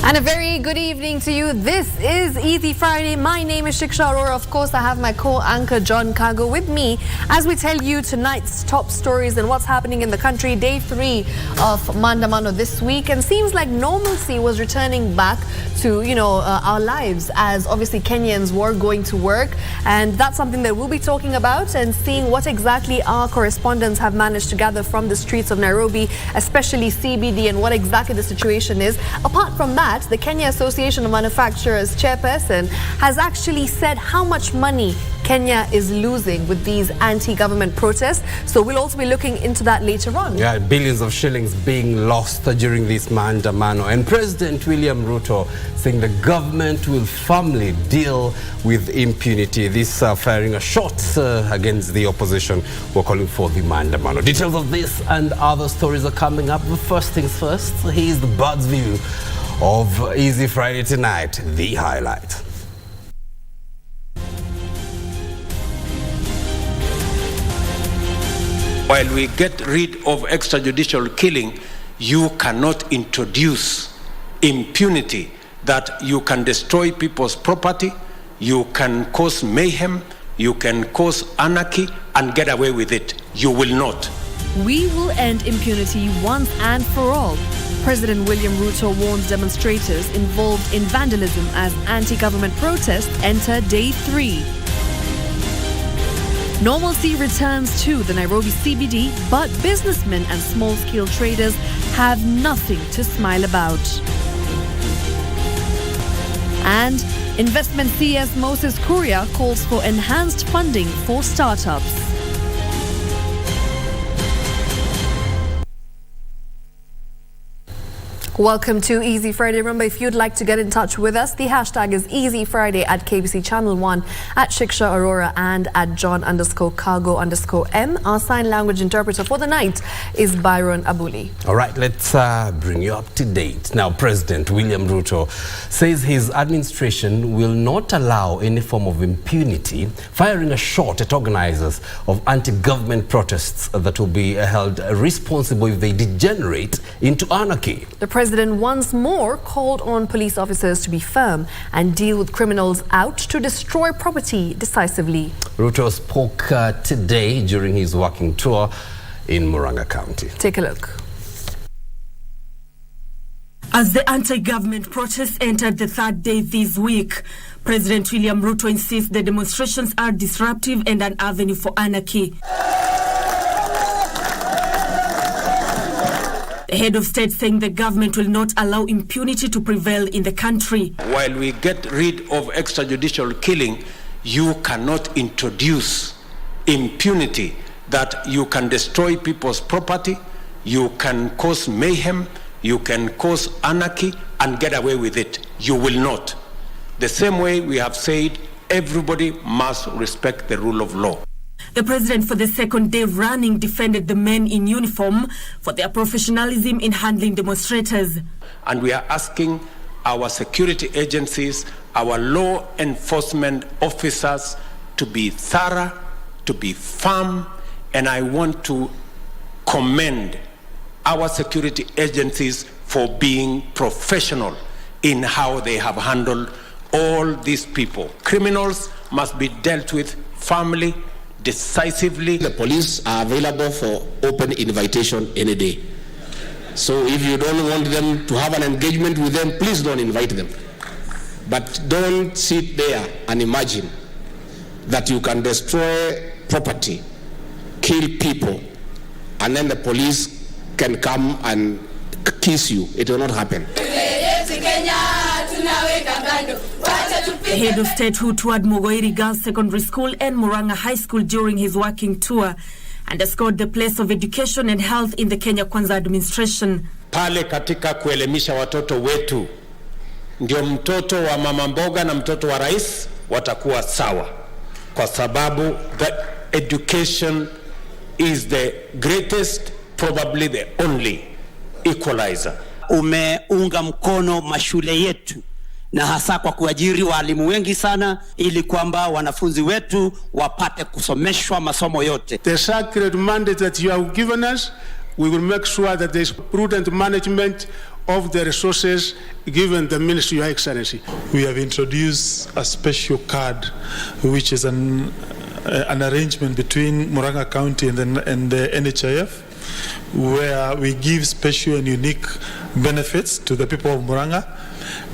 And a very good evening to you. This is Easy Friday. My name is Shiksha Arora. Of course, I have my co-anchor John Kago with me as we tell you tonight's top stories and what's happening in the country. Day 3 of Mandamano this week, and seems like normalcy was returning back to, our lives as obviously Kenyans were going to work, and that's something that we'll be talking about and seeing what exactly our correspondents have managed to gather from the streets of Nairobi, especially CBD, and what exactly the situation is. Apart from that, the Kenya Association of Manufacturers chairperson has actually said how much money Kenya is losing with these anti-government protests. So we'll also be looking into that later on. Yeah, billions of shillings being lost during this Mandamano. And President William Ruto saying the government will firmly deal with impunity. This firing a shot against the opposition who are calling for the Mandamano. Details of this and other stories are coming up. But first things first, here's the Bud's view of Easy Friday tonight, the highlight. While we get rid of extrajudicial killing, you cannot introduce impunity that you can destroy people's property, you can cause mayhem, you can cause anarchy and get away with it. You will not. We will end impunity once and for all. President William Ruto warns demonstrators involved in vandalism as anti-government protests enter day 3. Normalcy returns to the Nairobi CBD, but businessmen and small-scale traders have nothing to smile about. And Investment CS Moses Kuria calls for enhanced funding for startups. Welcome to Easy Friday. Remember, if you'd like to get in touch with us, the hashtag is Easy Friday at KBC Channel 1, at Shiksha Arora, and at John_Kago_M. Our sign language interpreter for the night is Byron Abuli. All right, let's bring you up to date. Now, President William Ruto says his administration will not allow any form of impunity, firing a shot at organizers of anti-government protests that will be held responsible if they degenerate into anarchy. The President once more called on police officers to be firm and deal with criminals out to destroy property decisively. Ruto spoke today during his walking tour in Murang'a County. Take a look. As the anti-government protests entered the 3rd day this week, President William Ruto insists the demonstrations are disruptive and an avenue for anarchy. The head of state saying the government will not allow impunity to prevail in the country. While we get rid of extrajudicial killing, you cannot introduce impunity that you can destroy people's property, you can cause mayhem, you can cause anarchy and get away with it. You will not. The same way we have said, everybody must respect the rule of law. The president, for the 2nd day running, defended the men in uniform for their professionalism in handling demonstrators. And we are asking our security agencies, our law enforcement officers to be thorough, to be firm, and I want to commend our security agencies for being professional in how they have handled all these people. Criminals must be dealt with firmly, decisively. The police are available for open invitation any day. So if you don't want them to have an engagement with them, please don't invite them. But don't sit there and imagine that you can destroy property, kill people, and then the police can come and kiss you. It will not happen. The head of state who toured Mogoiri Girls Secondary School and Murang'a High School during his walking tour underscored the place of education and health in the Kenya Kwanza administration. Pale katika kuelimisha watoto wetu, ndio mtoto wa mama mboga na mtoto wa rais watakuwa sawa, kwa sababu the education is the greatest, probably the only equalizer. Umeunga mkono mashule yetu na hasa kwa kuajiri walimu wengi sana ili kwamba wanafunzi wetu wapate kusomeshwa masomo yote. The sacred mandate that you have given us, we will make sure that there is prudent management of the resources given the Ministry, Your Excellency. We have introduced a special card, which is an arrangement between Murang'a County and the NHIF, where we give special and unique benefits to the people of Murang'a.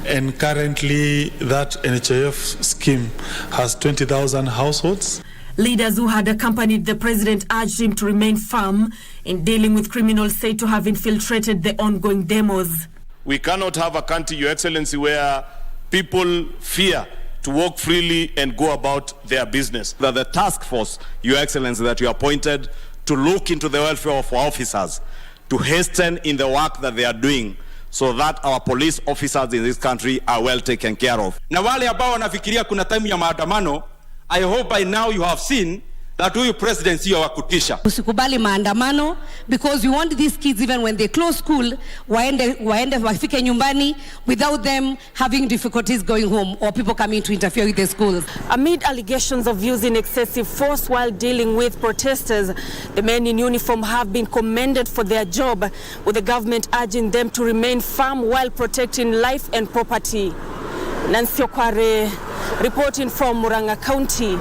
And currently, that NHIF scheme has 20,000 households. Leaders who had accompanied the president urged him to remain firm in dealing with criminals said to have infiltrated the ongoing demos. We cannot have a country, Your Excellency, where people fear to walk freely and go about their business. That the task force, Your Excellency, that you appointed to look into the welfare of our officers, to hasten in the work that they are doing, so that our police officers in this country are well taken care of. Na wale ambao wanafikiria kuna time ya maandamano, I hope by now you have seen that huyu president sio wa kutisha. Usikubali maandamano, because we want these kids, even when they close school, waende wafike nyumbani without them having difficulties going home or people coming to interfere with the schools. Amid allegations of using excessive force while dealing with protesters, the men in uniform have been commended for their job, with the government urging them to remain firm while protecting life and property. Nancy Okware reporting from Murang'a County.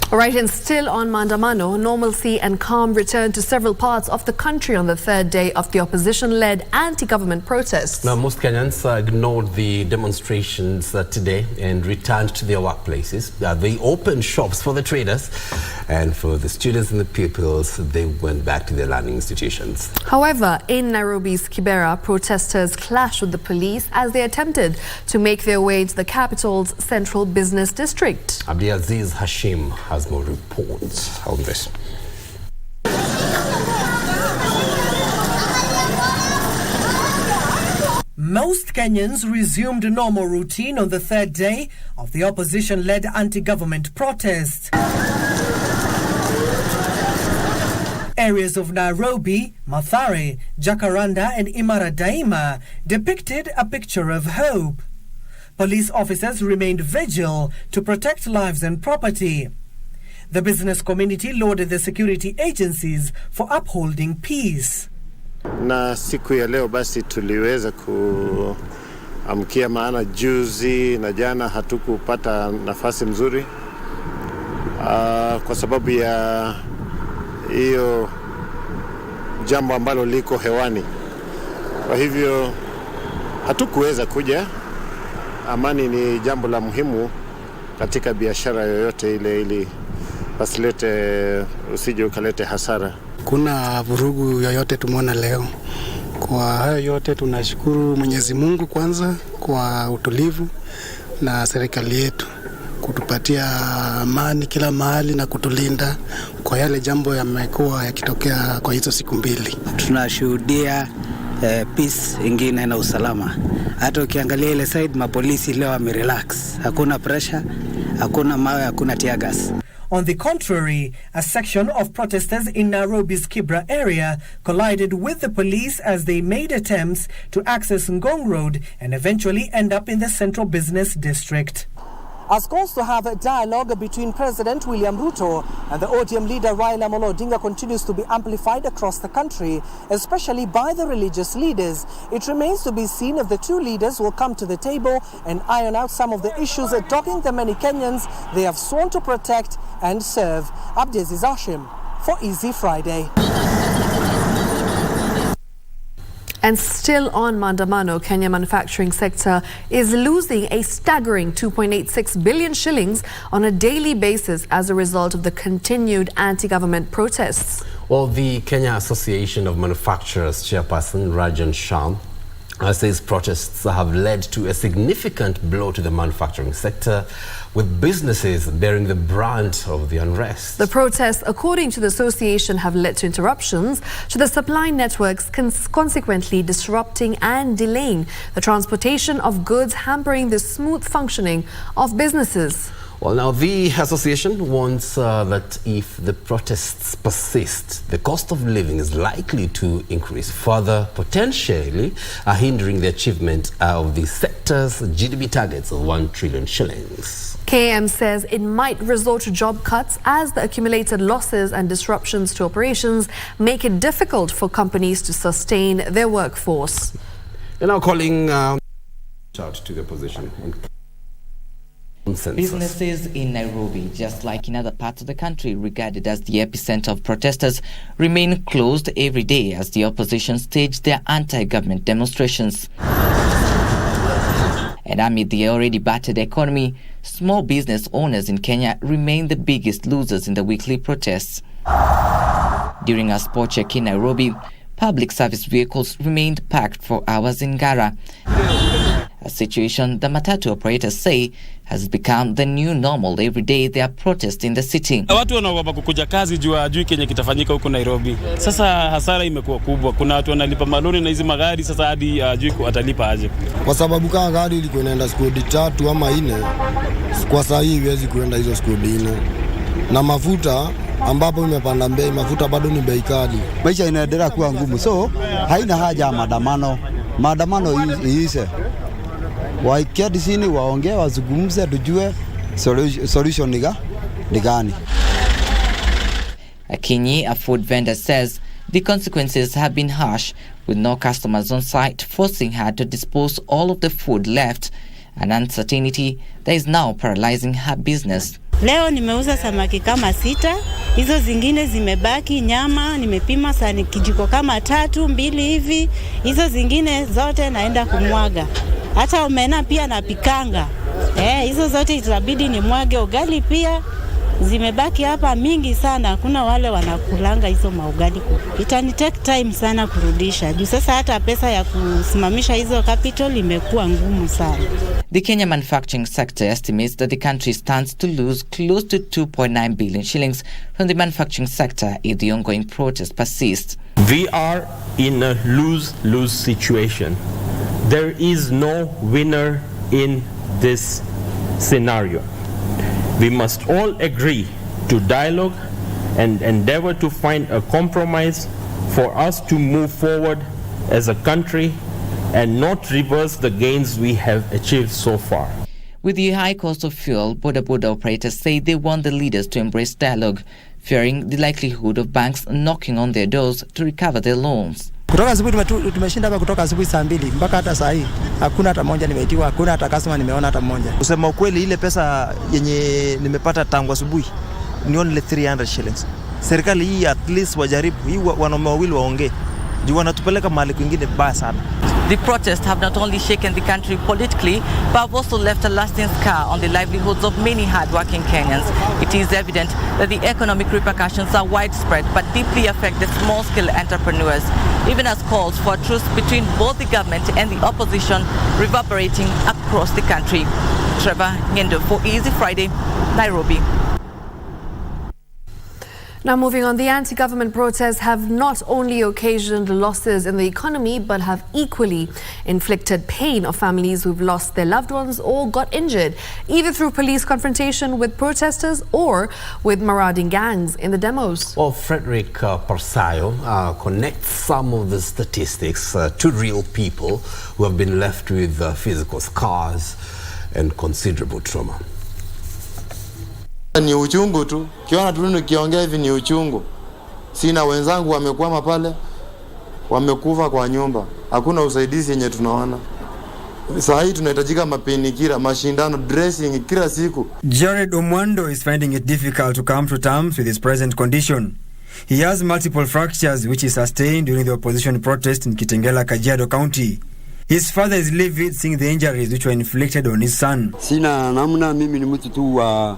All right, and still on Maandamano, normalcy and calm returned to several parts of the country on the third day of the opposition-led anti-government protests. Now, most Kenyans ignored the demonstrations today and returned to their workplaces. They opened shops for the traders, and for the students and the pupils, they went back to their learning institutions. However, in Nairobi's Kibera, protesters clashed with the police as they attempted to make their way to the capital's central business district. Abdiaziz Hashim has more reports on this. Most Kenyans resumed a normal routine on the third day of the opposition-led anti-government protest. Areas of Nairobi, Mathare, Jacaranda and Imara Daima depicted a picture of hope. Police officers remained vigil to protect lives and property. The business community lauded the security agencies for upholding peace. Na siku ya leo basi tuliweza kuamkia, maana juzi na jana hatukupata nafasi mzuri kwa sababu ya hiyo jambo ambalo liko hewani. Kwa hivyo hatukuweza kuja. Amani ni jambo la muhimu katika biashara yoyote ile, ili pasilete usije ukalete hasara. Kuna vurugu yoyote tumeona leo. Kwa hayo yote tunashukuru Mwenyezi Mungu kwanza kwa utulivu na serikali yetu kutupatia amani kila mahali na kutulinda kwa yale jambo yamekuwa yakitokea kwa hizo siku mbili. Tunashuhudia peace ingine na usalama. Hata ukiangalia ile side mapolisi leo wamerelax. Hakuna pressure, hakuna mawe, hakuna tear gas. On the contrary, a section of protesters in Nairobi's Kibra area collided with the police as they made attempts to access Ngong Road and eventually end up in the central business district. As calls to have a dialogue between President William Ruto and the ODM leader Raila Amolo Odinga continues to be amplified across the country, especially by the religious leaders. It remains to be seen if the two leaders will come to the table and iron out some of the issues dogging the many Kenyans they have sworn to protect and serve. Abdiaziz Hashim for Easy Friday. And still on Maandamano, Kenya manufacturing sector is losing a staggering 2.86 billion shillings on a daily basis as a result of the continued anti-government protests. Well, the Kenya Association of Manufacturers chairperson Rajan Shah says protests have led to a significant blow to the manufacturing sector, with businesses bearing the brunt of the unrest. The protests, according to the association, have led to interruptions to the supply networks, consequently disrupting and delaying the transportation of goods, hampering the smooth functioning of businesses. Well, now the association warns that if the protests persist, the cost of living is likely to increase further, potentially hindering the achievement of the sector's GDP targets of 1 trillion shillings. KM says it might resort to job cuts as the accumulated losses and disruptions to operations make it difficult for companies to sustain their workforce. They're now calling out to the opposition. Businesses in Nairobi, just like in other parts of the country regarded as the epicenter of protesters, remain closed every day as the opposition stage their anti-government demonstrations. And amid the already battered economy, small business owners in Kenya remain the biggest losers in the weekly protests. During a spot check in Nairobi, public service vehicles remained parked for hours in Ngara, a situation the matatu operators say has become the new normal every day they are protesting the city. Watu wanaogopa kukuja kazi juu hajui kenye kitafanyika huko Nairobi. Sasa hasara imekuwa kubwa. Kuna watu wanalipa maloni na hizi magari sasa hadi hajui atalipa aje. Kwa sababu kama gari ilikuwa inaenda skodi 3 ama 4, kwa sasa hii haiwezi kuenda hizo skodi 4. Na mafuta ambapo imepanda bei, mafuta bado ni bei kali. Maisha inaendelea kuwa ngumu, so haina haja ya maandamano. Maandamano iishe. Waiketi chini waongee, wazungumze, tujue solution ni gani. Akinyi, a food vendor, says the consequences have been harsh, with no customers on site, forcing her to dispose all of the food left, an uncertainty that is now paralyzing her business. Leo nimeuza samaki kama 6, hizo zingine zimebaki. Nyama nimepima sani kijiko kama 3, 2 hivi, hizo zingine zote naenda kumwaga. Hata omena pia napikanga. Hizo zote itabidi ni mwage. Ugali pia zimebaki hapa mingi sana. Kuna wale wanakulanga hizo maugali. Itani take time sana kurudisha. Juu sasa hata pesa ya kusimamisha hizo capital imekuwa ngumu sana. The Kenya manufacturing sector estimates that the country stands to lose close to 2.9 billion shillings from the manufacturing sector if the ongoing protests persist. We are in a lose-lose situation. There is no winner in this scenario. We must all agree to dialogue and endeavor to find a compromise for us to move forward as a country and not reverse the gains we have achieved so far. With the high cost of fuel, boda operators say they want the leaders to embrace dialogue, fearing the likelihood of banks knocking on their doors to recover their loans. Kutoka asubuhi tumeshinda hapa kutoka asubuhi saa 2 mpaka hata saa hii hakuna hata mmoja nimeitiwa, hakuna hata customer nimeona hata mmoja. Kusema ukweli, ile pesa yenye nimepata tangu asubuhi ni only 300 shillings. Serikali hii at least wajaribu, hii wanaume wawili waongee. Juu wanatupeleka mahali kwingine baya sana. The protests have not only shaken the country politically, but have also left a lasting scar on the livelihoods of many hard-working Kenyans. It is evident that the economic repercussions are widespread but deeply affect the small-scale entrepreneurs, even as calls for a truce between both the government and the opposition reverberating across the country. Trevor Ngendo for Easy Friday, Nairobi. Now moving on, the anti-government protests have not only occasioned losses in the economy but have equally inflicted pain on families who've lost their loved ones or got injured, either through police confrontation with protesters or with marauding gangs in the demos. Well, Frederick Parsayo connects some of the statistics to real people who have been left with physical scars and considerable trauma. Ni uchungu tu. Kiona tu nikiongea hivi ni uchungu. Sina wenzangu wamekwama pale, wamekufa kwa nyumba. Hakuna usaidizi yenye tunaona. Saa hii tunahitajika mapenikira, mashindano, dressing kila siku. Jared Omwando is finding it difficult to come to terms with his present condition. He has multiple fractures which he sustained during the opposition protest in Kitengela, Kajiado County. His father is livid seeing the injuries which were inflicted on his son. Sina namna, mimi ni mtu tu wa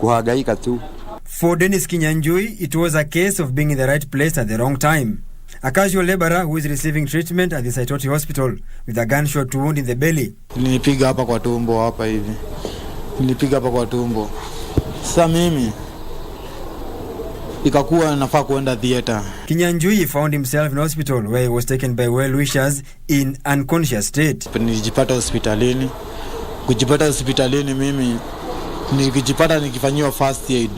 kuhangaika tu. For Dennis Kinyanjui, it was a case of being in the right place at the wrong time. A casual laborer who is receiving treatment at the Saitoti Hospital with a gunshot wound in the belly. Nilipiga hapa kwa tumbo hapa hivi. Nilipiga hapa kwa tumbo. Sasa mimi ikakuwa nafaa kuenda theater. Kinyanjui found himself in hospital where he was taken by well-wishers in unconscious state. Nilijipata hospitalini. Kujipata hospitalini mimi nikijipata nikifanyiwa first aid.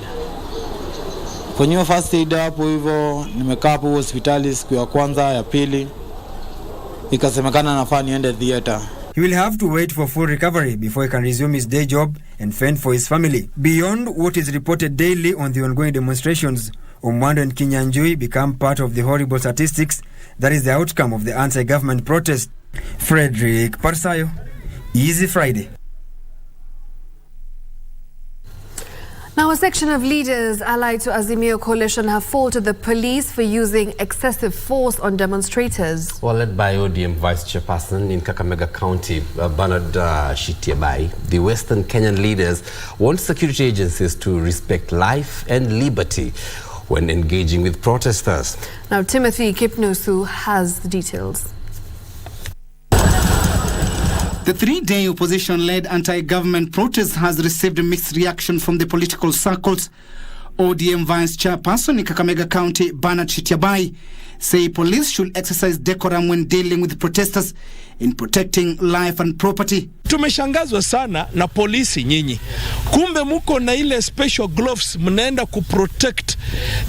Fanyiwa first aid hapo hivyo, nimekaa hapo hospitali siku ya kwanza ya pili, ikasemekana nafaa niende theater. He will have to wait for full recovery before he can resume his day job and fend for his family. Beyond what is reported daily on the ongoing demonstrations, Omwando and Kinyanjui become part of the horrible statistics that is the outcome of the anti-government protest. Frederick Parsayo, Easy Friday. Now, a section of leaders allied to Azimio coalition have faulted the police for using excessive force on demonstrators. Well, led by ODM Vice Chairperson in Kakamega County, Bernard Shitiabai, the Western Kenyan leaders want security agencies to respect life and liberty when engaging with protesters. Now, Timothy Kipnusu has the details. The three-day opposition-led anti-government protest has received a mixed reaction from the political circles. ODM Vice Chairperson in Kakamega County, Bernard Shitiabai, say police should exercise decorum when dealing with protesters in protecting life and property. Tumeshangazwa sana na polisi nyinyi. Kumbe muko na ile special gloves mnaenda kuprotect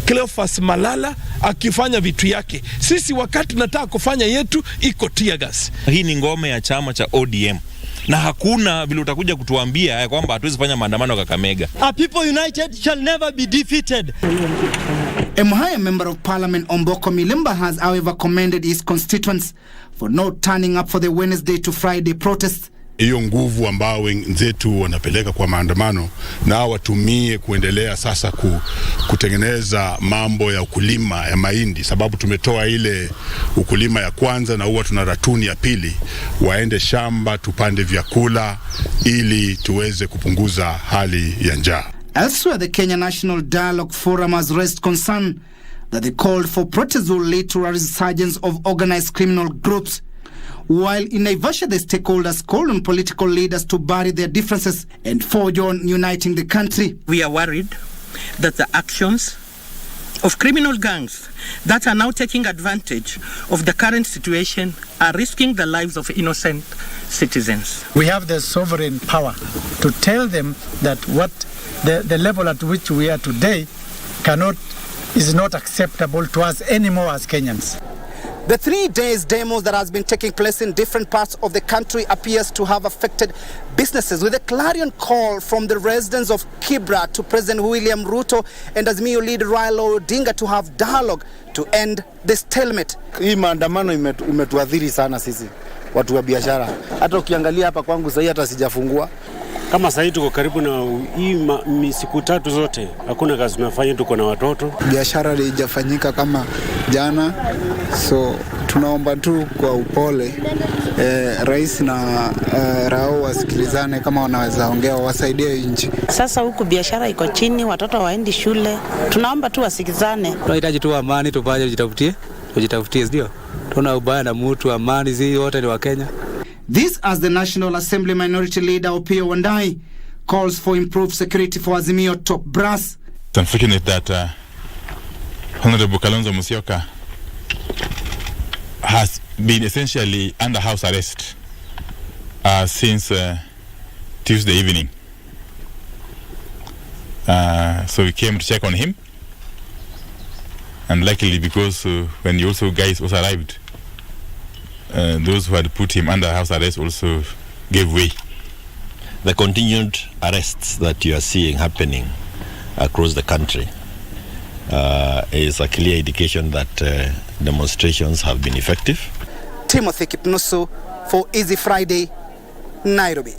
Cleophas Malala akifanya vitu yake. Sisi wakati nataka kufanya yetu iko tear gas. Hii ni ngome ya chama cha ODM. Na hakuna vile utakuja kutuambia ya kwamba hatuwezi fanya maandamano Kakamega. A people united shall never be defeated. A Mhaya member of parliament Omboko Milimba has however commended his constituents for not turning up for the Wednesday to Friday protests. Hiyo nguvu ambao wenzetu wanapeleka kwa maandamano na watumie kuendelea sasa kutengeneza mambo ya ukulima ya mahindi, sababu tumetoa ile ukulima ya kwanza na huwa tuna ratuni ya pili, waende shamba tupande vyakula ili tuweze kupunguza hali ya njaa. Elsewhere, the Kenya National Dialogue Forum has raised concern that they called for protests will lead to a resurgence of organized criminal groups. While in Naivasha, the stakeholders called on political leaders to bury their differences and forge on uniting the country. We are worried that the actions of criminal gangs that are now taking advantage of the current situation are risking the lives of innocent citizens. We have the sovereign power to tell them that what the level at which we are today is not acceptable to us anymore as Kenyans. The 3 days demos that has been taking place in different parts of the country appears to have affected businesses, with a clarion call from the residents of Kibra to President William Ruto and Azimio leader Raila Odinga to have dialogue to end the stalemate. Hii maandamano imetuadhiri sana sisi watu wa biashara. Hata ukiangalia hapa kwangu sasa hata sijafungua. Kama sasa tuko karibu na hii siku 3 zote hakuna kazi tunafanya, tuko na watoto. Biashara haijafanyika kama jana, so tunaomba tu kwa upole rais na rao wasikilizane, kama wanaweza ongea wasaidie nchi. Sasa huku biashara iko chini, watoto waendi shule, tunaomba tu wasikizane. Tunahitaji tu amani, tupate tujitafutie, ndio tuna ubaya na mtu, amani zi wote ni wa Kenya. This as the National Assembly Minority Leader Opiyo Wandayi calls for improved security for Azimio top brass. It's unfortunate that Honorable Kalonzo Musyoka has been essentially under house arrest since Tuesday evening. So we came to check on him, and luckily because when you guys also arrived, those who had put him under house arrest also gave way. The continued arrests that you are seeing happening across the country is a clear indication that demonstrations have been effective. Timothy Kipnusu for Easy Friday, Nairobi.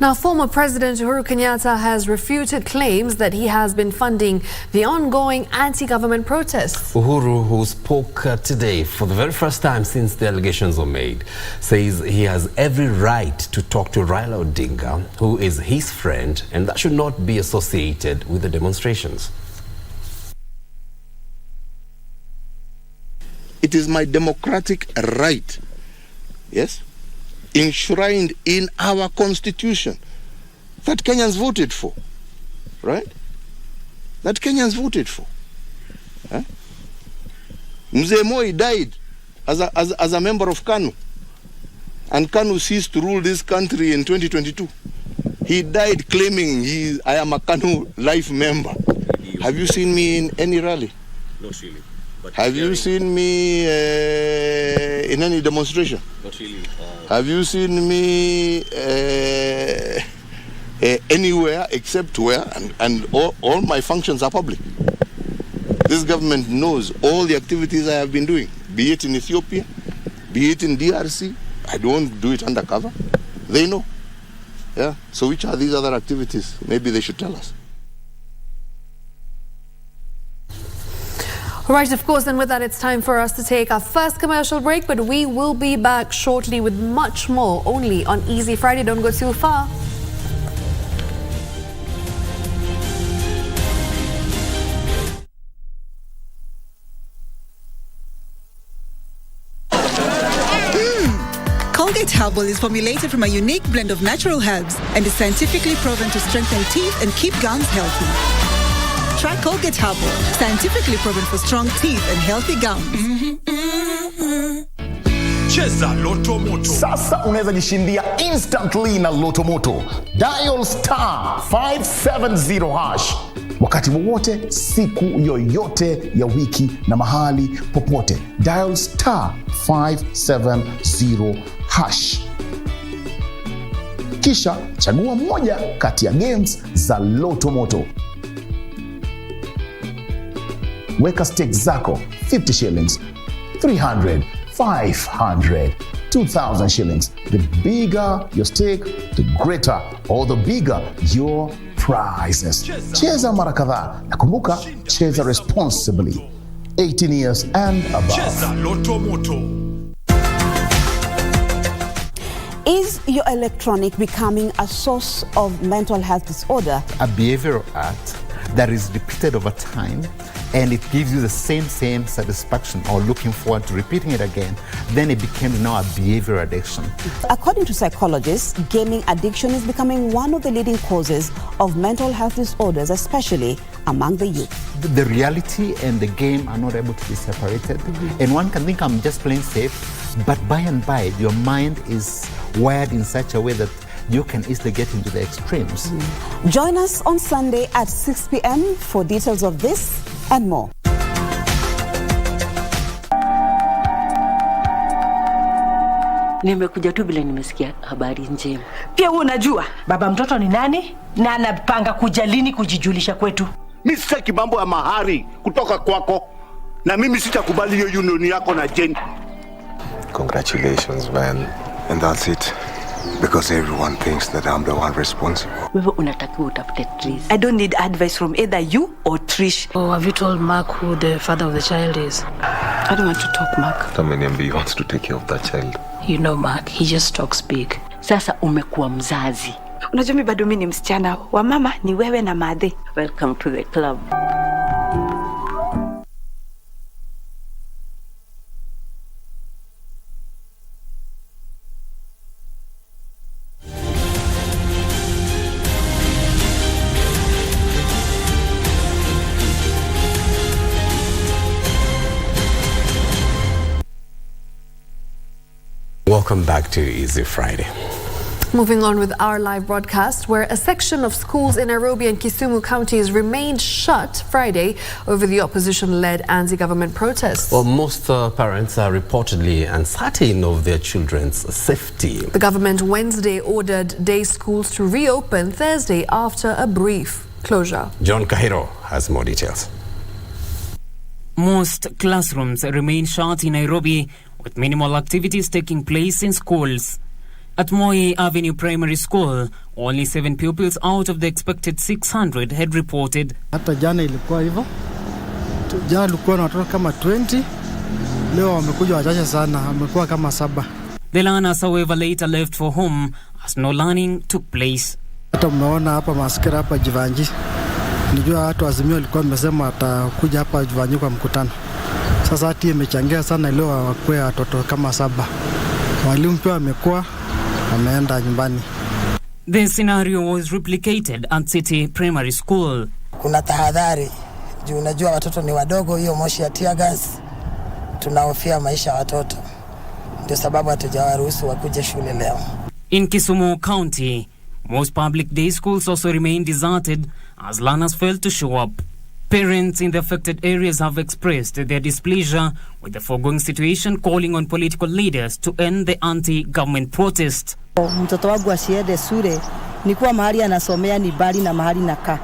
Now, former President Uhuru Kenyatta has refuted claims that he has been funding the ongoing anti-government protests. Uhuru, who spoke today for the very first time since the allegations were made, says he has every right to talk to Raila Odinga, who is his friend, and that should not be associated with the demonstrations. It is my democratic right, yes, enshrined in our constitution that Kenyans voted for, right? That Kenyans voted for. Mzee Moi died as a member of KANU, and KANU ceased to rule this country in 2022. He died claiming I am a KANU life member. Have you seen me in any rally? Not really. But have you seen me in any demonstration? Not really. Have you seen me anywhere except where? And all my functions are public. This government knows all the activities I have been doing, be it in Ethiopia, be it in DRC. I don't do it undercover. They know. Yeah. So which are these other activities? Maybe they should tell us. Right, of course, and with that, it's time for us to take our first commercial break, but we will be back shortly with much more only on Easy Friday. Don't go too far. Colgate Herbal is formulated from a unique blend of natural herbs and is scientifically proven to strengthen teeth and keep gums healthy. Try Colgate Herbal, scientifically proven for strong teeth and healthy gums. Cheza Loto Moto. Sasa unaweza jishindia instantly na Loto Moto. Dial star 570 hash. Wakati wowote, siku yoyote ya wiki na mahali popote. Dial star 570 hash. Kisha chagua moja kati ya games za Loto Moto. Weka stake zako 50 shillings, 300, 500, 2,000 shillings. The bigger your stake, the greater or the bigger your prizes. Cheza mara kadhaa na kumbuka, cheza responsibly. 18 years and above. Cheza Loto Moto. Is your electronic becoming a source of mental health disorder? A behavioral act that is repeated over time and it gives you the same satisfaction or looking forward to repeating it again, then it becomes now a behavioral addiction. According to psychologists, gaming addiction is becoming one of the leading causes of mental health disorders, especially among the youth. The reality and the game are not able to be separated. And one can think I'm just playing safe, but by and by, your mind is wired in such a way that you can easily get into the extremes. Join us on Sunday at 6 p.m. for details of this and more. Nimekuja tu bila nimesikia habari njema. Pia wewe unajua baba mtoto ni nani na anapanga kuja lini kujijulisha kwetu. Mimi sitaki mambo ya mahari kutoka kwako, na mimi sitakubali hiyo union yako na Jane. Congratulations, man. And that's it. Because everyone thinks that I'm the one responsible. Wewe unatakiwa utafute Trish. I don't need advice from either you or Trish. Oh, have you told Mark who the father of the child is? I don't want to talk, Mark. He wants to take care of that child. You know, Mark, he just talks big. Sasa umekuwa mzazi. Unajua mimi bado mimi ni msichana. Wa mama ni wewe na Madhe. Welcome to the club. Welcome back to Easy Friday. Moving on with our live broadcast, where a section of schools in Nairobi and Kisumu counties remained shut Friday over the opposition-led anti-government protests. Well, most parents are reportedly uncertain of their children's safety. The government Wednesday ordered day schools to reopen Thursday after a brief closure. John Kahiro has more details. Most classrooms remain shut in Nairobi, with minimal activities taking place in schools. At Moi Avenue Primary School, only 7 pupils out of the expected 600 had reported. Hata jana ilikuwa hivyo. Jana ilikuwa na watoto kama 20. Leo wamekuja wachache sana, wamekuwa kama 7. The learners, however, later left for home as no learning took place. Hata mmeona hapa maskira hapa Jivanji. Nijua watu Azimio walikuwa wamesema atakuja hapa Jivanji kwa mkutano. Sasa hati imechangia sana leo wakwe watoto kama 7. Walimu pia wamekuwa wameenda nyumbani. The scenario was replicated at City Primary School. Kuna tahadhari juu unajua watoto ni wadogo, hiyo moshi ya tear gas tunahofia maisha ya watoto. Ndio sababu hatujawaruhusu wakuje shule leo. In Kisumu County, Most public day schools also remain deserted as learners failed to show up. Parents in the affected areas have expressed their displeasure with the foregoing situation, calling on political leaders to end the anti-government protest. Mtoto wangu asiende shule, nikuwa mahali anasomea ni bali na mahali nakaa.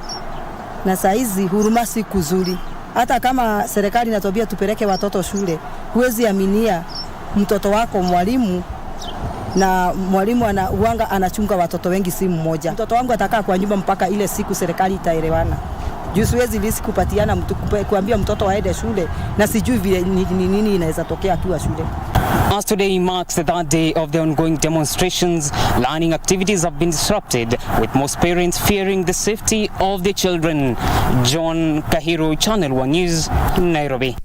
Na saizi huruma si kuzuri. Hata kama serikali inatobia tupeleke watoto shule, huwezi aminia mtoto wako mwalimu na mwalimu anachunga watoto wengi si mmoja. Mtoto wangu atakaa kwa nyumba mpaka ile siku serikali itaelewana. Juu siwezi lisi kupatiana kuambia mtoto aende shule na sijui vile nini inaweza tokea akiwa shule. As today marks the third day of the ongoing demonstrations, learning activities have been disrupted, with most parents fearing the safety of their children. John Kahiro, Channel 1 News, Nairobi.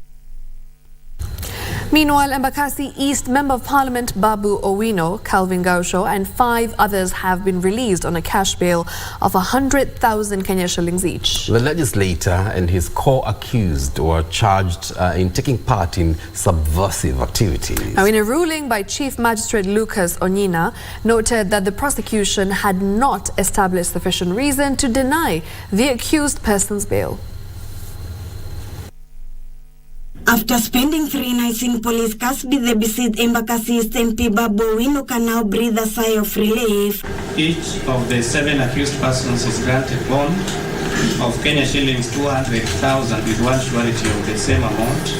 Meanwhile, Embakasi East Member of Parliament Babu Owino, Calvin Gausho and 5 others have been released on a cash bail of 100,000 Kenya shillings each. The legislator and his co-accused were charged in taking part in subversive activities. Now, in a ruling by Chief Magistrate Lucas Onyina, noted that the prosecution had not established sufficient reason to deny the accused person's bail. After spending 3 nights in police custody, the besieged Embakasi East MP Babu Owino can now breathe a sigh of relief. Each of the 7 accused persons is granted bond of Kenya shillings 200,000 with one surety of the same amount,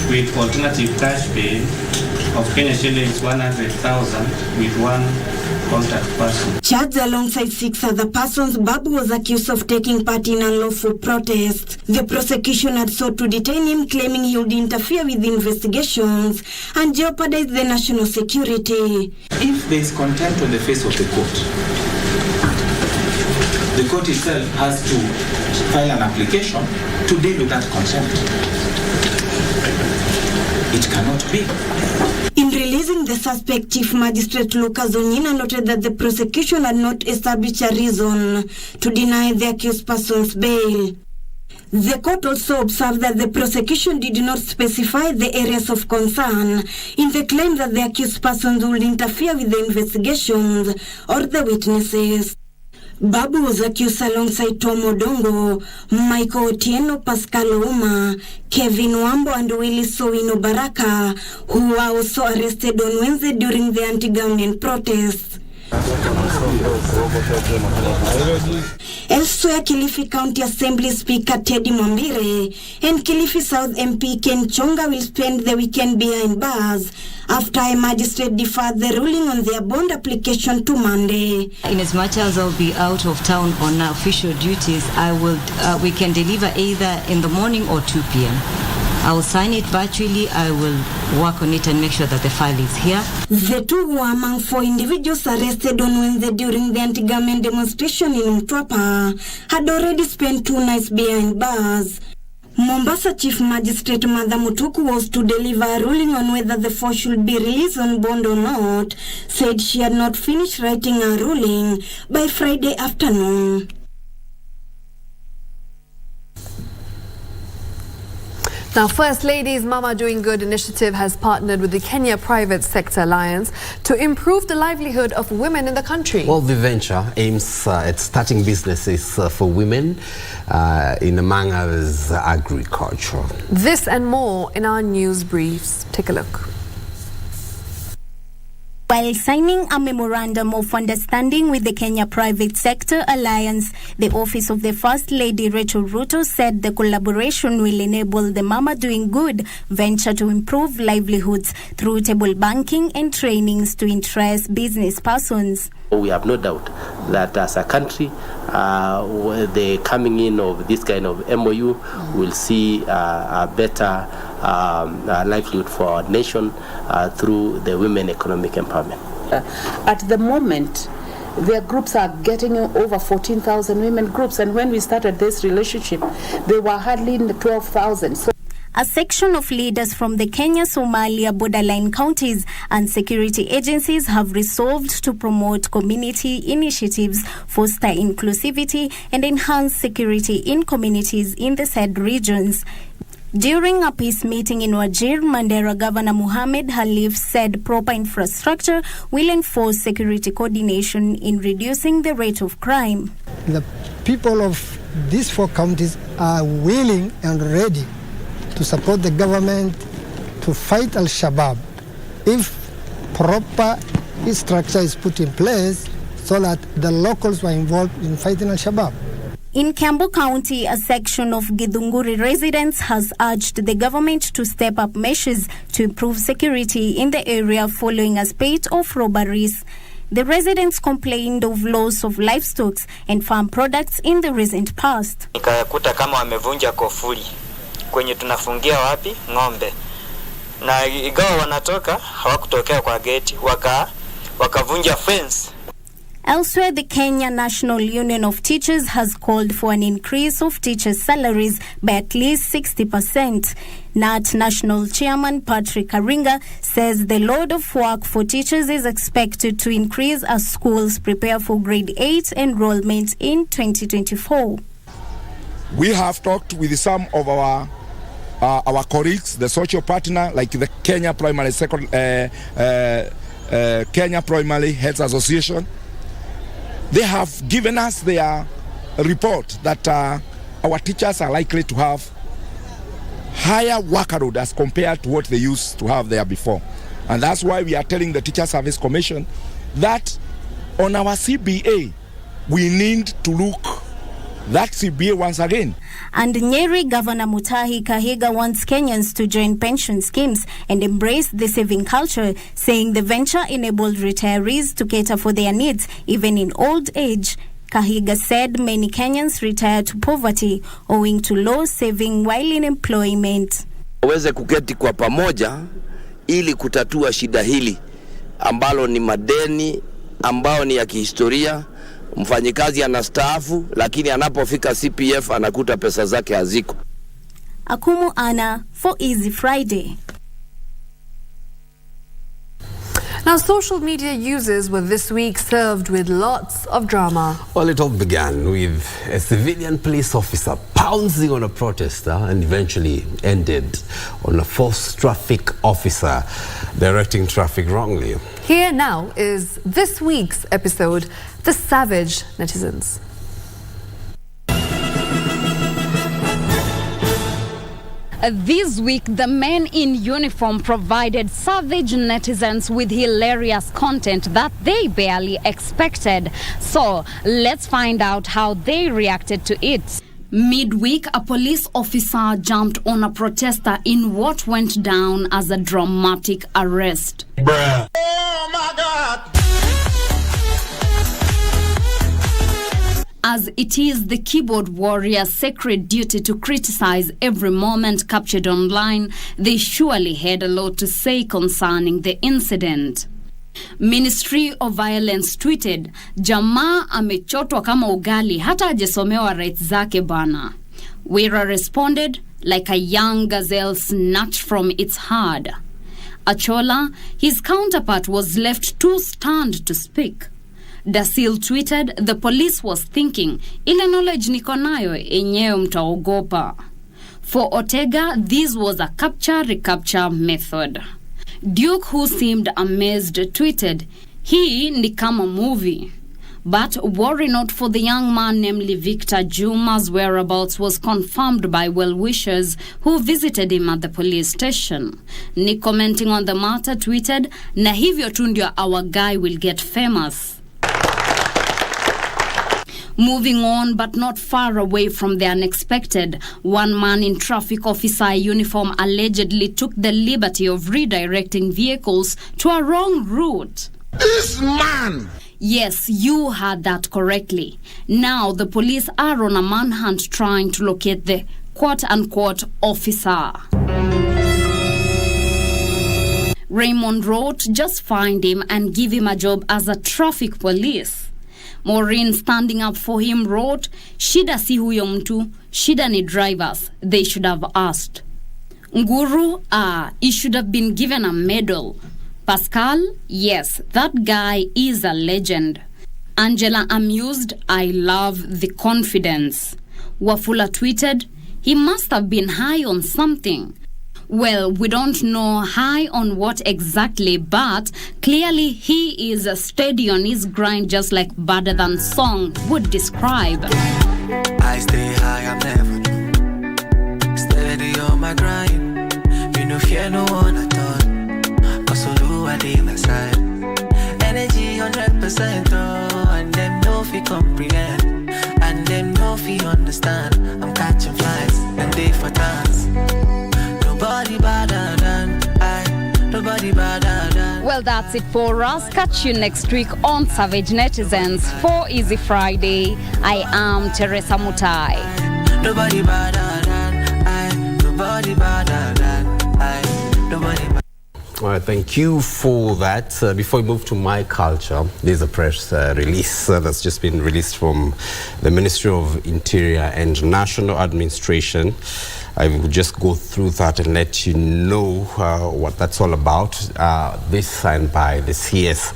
with alternative cash bail of Kenya shillings 100,000 with one contact person. Charged alongside 6 other persons, Babu was accused of taking part in unlawful protests. The prosecution had sought to detain him, claiming he would interfere with investigations and jeopardize the national security. If there is contempt on the face of the court itself has to file an application to deal with that contempt. It cannot be. In releasing the suspect, Chief Magistrate Lucas Onyina noted that the prosecution had not established a reason to deny the accused person's bail. The court also observed that the prosecution did not specify the areas of concern in the claim that the accused persons would interfere with the investigations or the witnesses. Babu was accused alongside Tom Odongo, Michael Otieno, Pascal Ouma, Kevin Wambo and Willis Owino Baraka, who were also arrested on Wednesday during the anti-government protests. Elsewhere, Kilifi County Assembly Speaker Teddy Mwambire and Kilifi South MP Ken Chonga will spend the weekend behind bars after a magistrate deferred the ruling on their bond application to Monday. In as much as I'll be out of town on official duties, we can deliver either in the morning or 2 p.m. I will sign it virtually. I will work on it and make sure that the file is here. The 2 were among 4 individuals arrested on Wednesday during the anti-government demonstration in Mtwapa had already spent 2 nights behind bars. Mombasa Chief Magistrate Martha Mutuku was to deliver a ruling on whether the 4 should be released on bond or not, said she had not finished writing a ruling by Friday afternoon. Now, First Lady's Mama Doing Good initiative has partnered with the Kenya Private Sector Alliance to improve the livelihood of women in the country. Well, the venture aims at starting businesses for women in among others agriculture. This and more in our news briefs. Take a look. While signing a memorandum of understanding with the Kenya Private Sector Alliance, the Office of the First Lady Rachel Ruto said the collaboration will enable the Mama Doing Good venture to improve livelihoods through table banking and trainings to interest business persons. We have no doubt that as a country, the coming in of this kind of MOU will see a better livelihood for our nation through the women economic empowerment. At the moment, their groups are getting over 14,000 women groups, and when we started this relationship, they were hardly 12,000. So a section of leaders from the Kenya-Somalia borderline counties and security agencies have resolved to promote community initiatives, foster inclusivity, and enhance security in communities in the said regions. During a peace meeting in Wajir, Mandera Governor Mohamed Halif said proper infrastructure will enforce security coordination in reducing the rate of crime. The people of these 4 counties are willing and ready to support the government to fight Al-Shabaab if proper structure is put in place so that the locals were involved in fighting Al-Shabaab. In Kiambu County, a section of Githunguri residents has urged the government to step up measures to improve security in the area following a spate of robberies. The residents complained of loss of livestock and farm products in the recent past. Nikakuta kama wamevunja kofuli kwenye tunafungia wapi ng'ombe, na igawa wanatoka hawakutokea kwa gate, wakavunja fence. Elsewhere, the Kenya National Union of Teachers has called for an increase of teachers' salaries by at least 60%. NAT National Chairman Patrick Aringa says the load of work for teachers is expected to increase as schools prepare for grade 8 enrollment in 2024. We have talked with some of our colleagues, the social partner, like the Kenya Primary Kenya Primary Health Association. They have given us their report that our teachers are likely to have higher workload as compared to what they used to have there before. And that's why we are telling the Teacher Service Commission that on our CBA, we need to look that CBA once again. And Nyeri Governor Mutahi Kahiga wants Kenyans to join pension schemes and embrace the saving culture, saying the venture enabled retirees to cater for their needs even in old age. Kahiga said many Kenyans retire to poverty owing to low saving while in employment. Waweze kuketi kwa pamoja ili kutatua shida hili ambalo ni madeni ambao ni ya kihistoria. Mfanyikazi anastaafu lakini anapofika CPF anakuta pesa zake haziko. Akumu Ana for Easy Friday. Now, social media users were this week served with lots of drama. Well, it all began with a civilian police officer pouncing on a protester and eventually ended on a false traffic officer directing traffic wrongly. Here now is this week's episode, The Savage Netizens. This week, the men in uniform provided savage netizens with hilarious content that they barely expected. So, let's find out how they reacted to it. Midweek, a police officer jumped on a protester in what went down as a dramatic arrest. Bruh. Oh my God! As it is the keyboard warrior's sacred duty to criticize every moment captured online, they surely had a lot to say concerning the incident. Ministry of Violence tweeted, Jamaa amechotwa kama ugali hata hajasomewa rights zake bana. Wira responded, like a young gazelle snatched from its herd. Achola, his counterpart, was left too stunned to speak. Dasil tweeted, the police was thinking, ile knowledge niko nayo enyewe mtaogopa. For Ortega, this was a capture-recapture method. Duke, who seemed amazed, tweeted, hii ni kama movie. But worry not, for the young man, namely Victor Juma's whereabouts was confirmed by well-wishers who visited him at the police station. Nick, commenting on the matter, tweeted, na hivyo tu ndio our guy will get famous. Moving on, but not far away from the unexpected, one man in traffic officer uniform allegedly took the liberty of redirecting vehicles to a wrong route. This man! Yes, you heard that correctly. Now the police are on a manhunt trying to locate the quote-unquote officer. Raymond wrote, just find him and give him a job as a traffic police. Maureen, standing up for him, wrote, shida si huyo mtu, shida ni drivers. They should have asked. Nguru, he should have been given a medal. Pascal, yes, that guy is a legend. Angela amused, I love the confidence. Wafula tweeted, He must have been high on something. Well, we don't know high on what exactly, but clearly he is steady on his grind, just like Better Than Song would describe. I stay high, I'm never steady on my grind. You know, fear no one at all. Cause all I did my side. Energy 100%, oh, and them no fi comprehend. And them no fi understand. I'm catching flies, and they for dance. Nobody better than I. Nobody better than. Well, that's it for us. Catch you next week on Savage Netizens for Easy Friday. I am Teresa Mutai. Nobody better than I. Nobody better than I. Nobody. All right, thank you for that. Before we move to My Culture, there's a press release that's just been released from the Ministry of Interior and National Administration. I will just go through that and let you know what that's all about. This signed by the CS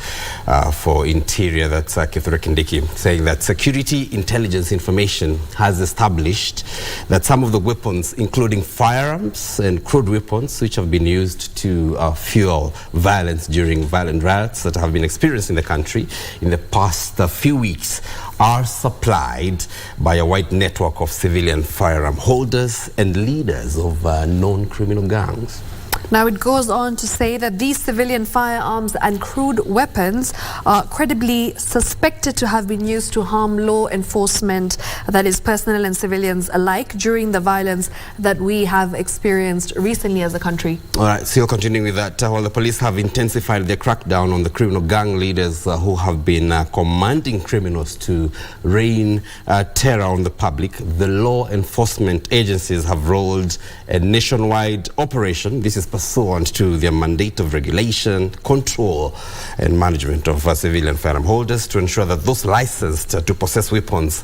for Interior, that's Kithure Kindiki, saying that security intelligence information has established that some of the weapons, including firearms and crude weapons, which have been used to fuel violence during violent riots that have been experienced in the country in the past few weeks, are supplied by a wide network of civilian firearm holders and leaders of known criminal gangs. Now, it goes on to say that these civilian firearms and crude weapons are credibly suspected to have been used to harm law enforcement, that is personnel and civilians alike, during the violence that we have experienced recently as a country. All right, still continuing with that, while the police have intensified their crackdown on the criminal gang leaders who have been commanding criminals to rain terror on the public, the law enforcement agencies have rolled a nationwide operation. This is pursuant to their mandate of regulation, control and management of civilian firearm holders to ensure that those licensed to possess weapons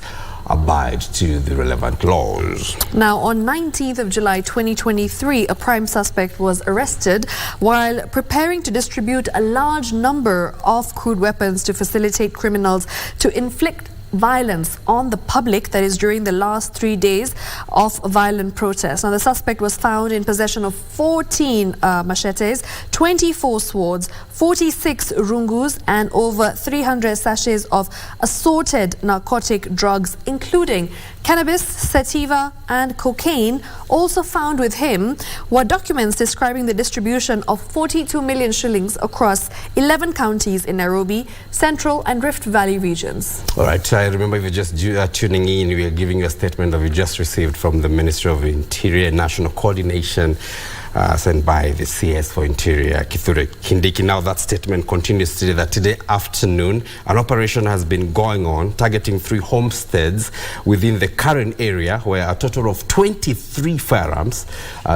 abide to the relevant laws. Now, on 19th of July 2023, a prime suspect was arrested while preparing to distribute a large number of crude weapons to facilitate criminals to inflict violence on the public, that is during the last 3 days of violent protests. Now, the suspect was found in possession of 14 machetes, 24 swords, 46 rungus and over 300 sachets of assorted narcotic drugs, including cannabis, sativa and cocaine. Also found with him were documents describing the distribution of 42 million shillings across 11 counties in Nairobi, Central and Rift Valley regions. All right, I remember if you're just tuning in, we are giving you a statement that we just received from the Ministry of Interior and National Coordination sent by the CS for Interior, Kithure Kindiki. Now that statement continues to say that today afternoon, an operation has been going on targeting 3 homesteads within the current area where a total of 23 firearms,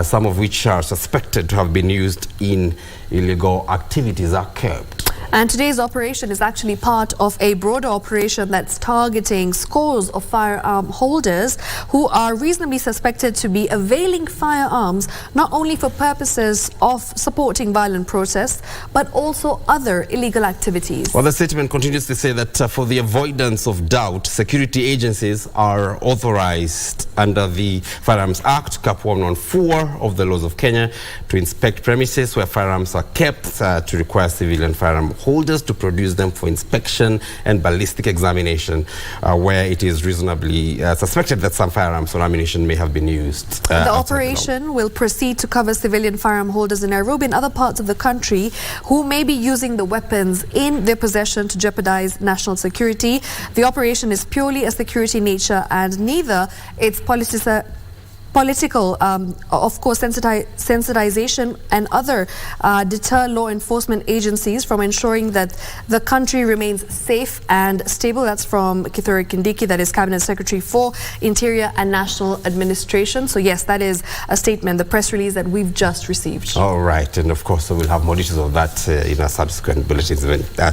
some of which are suspected to have been used in illegal activities, are kept. And today's operation is actually part of a broader operation that's targeting scores of firearm holders who are reasonably suspected to be availing firearms not only for purposes of supporting violent protests, but also other illegal activities. Well, the statement continues to say that for the avoidance of doubt, security agencies are authorized under the Firearms Act, Cap 114 of the laws of Kenya, to inspect premises where firearms are kept, to require civilian firearm holders to produce them for inspection and ballistic examination where it is reasonably suspected that some firearms or ammunition may have been used. The operation will proceed to cover civilian firearm holders in Nairobi and other parts of the country who may be using the weapons in their possession to jeopardize national security. The operation is purely a security nature and neither its political, of course, sensitization and other deter law enforcement agencies from ensuring that the country remains safe and stable. That's from Kithure Kindiki, that is Cabinet Secretary for Interior and National Administration. So yes, that is a statement, the press release that we've just received. All right, and of course we'll have more details of that in our subsequent bulletins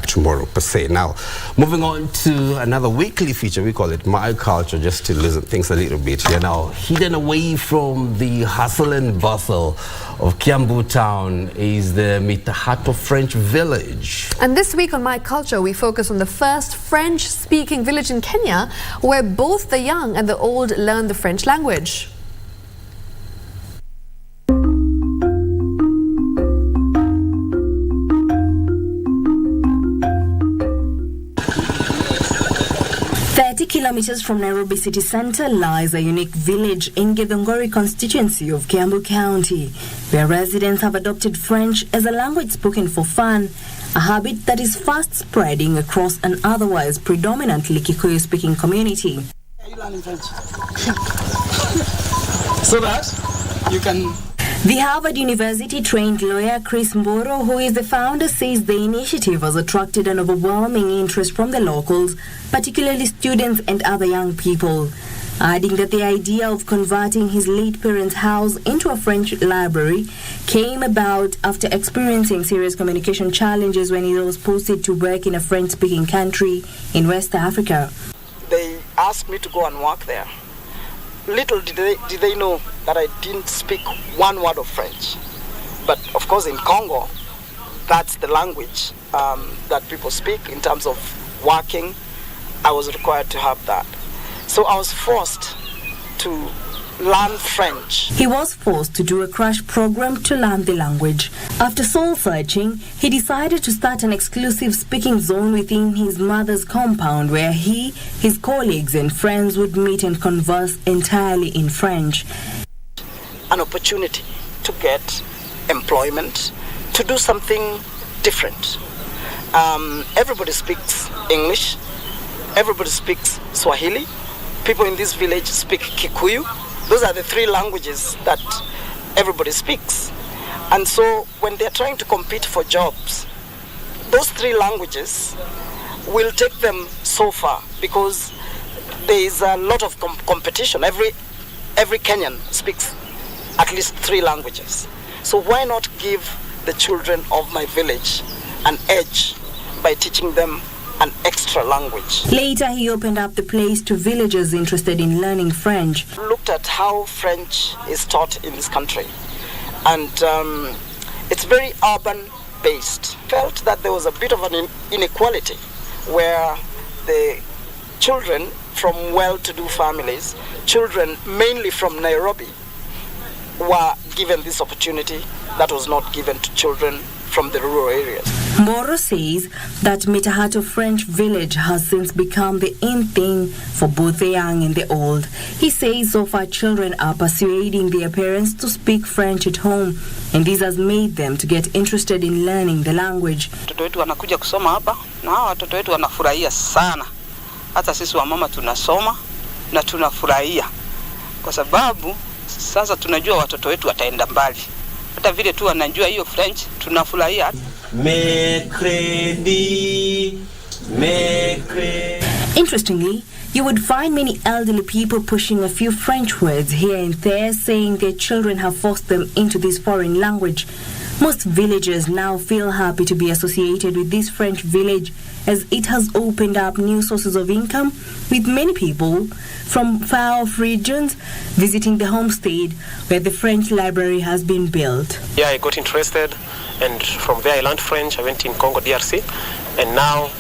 tomorrow per se. Now, moving on to another weekly feature, we call it My Culture, just to listen things a little bit. You're now hidden away from the hustle and bustle of Kiambu town is the Mitahato French village. And this week on My Culture, we focus on the first French-speaking village in Kenya, where both the young and the old learn the French language. 20 kilometers from Nairobi city centre lies a unique village in Githunguri constituency of Kiambu County, where residents have adopted French as a language spoken for fun, a habit that is fast spreading across an otherwise predominantly Kikuyu-speaking community. Are you learning French? So that you can... The Harvard University-trained lawyer Chris Mboro, who is the founder, says the initiative has attracted an overwhelming interest from the locals, particularly students and other young people, adding that the idea of converting his late parents' house into a French library came about after experiencing serious communication challenges when he was posted to work in a French-speaking country in West Africa. They asked me to go and work there. Little did they know that I didn't speak one word of French. But of course in Congo, that's the language that people speak in terms of working. I was required to have that. So I was forced to learn French. He was forced to do a crash program to learn the language. After soul searching, he decided to start an exclusive speaking zone within his mother's compound where he, his colleagues and friends would meet and converse entirely in French. An opportunity to get employment, to do something different. Everybody speaks English, everybody speaks Swahili, people in this village speak Kikuyu. Those are the three languages that everybody speaks. And so when they're trying to compete for jobs, those three languages will take them so far because there is a lot of competition. Every Kenyan speaks at least three languages. So why not give the children of my village an edge by teaching them an extra language? Later, he opened up the place to villagers interested in learning French. Looked at how French is taught in this country, and it's very urban-based. Felt that there was a bit of an inequality where the children from well-to-do families, children mainly from Nairobi, were given this opportunity that was not given to children from the rural areas. Moro says that Mitahato French village has since become the in thing for both the young and the old. He says so far children are persuading their parents to speak French at home, and this has made them to get interested in learning the language. Watoto wetu wanakuja kusoma hapa na hawa watoto wetu wanafurahia sana. Hata sisi wamama tunasoma na tunafurahia kwa sababu sasa tunajua watoto wetu wataenda mbali. Hata vile tu wanajua hiyo French tunafurahia. Interestingly, you would find many elderly people pushing a few French words here and there, saying their children have forced them into this foreign language. Most villagers now feel happy to be associated with this French village, as it has opened up new sources of income, with many people from far-off regions visiting the homestead where the French library has been built. Yeah, I got interested, and from there I learned French. I went in Congo, DRC, and now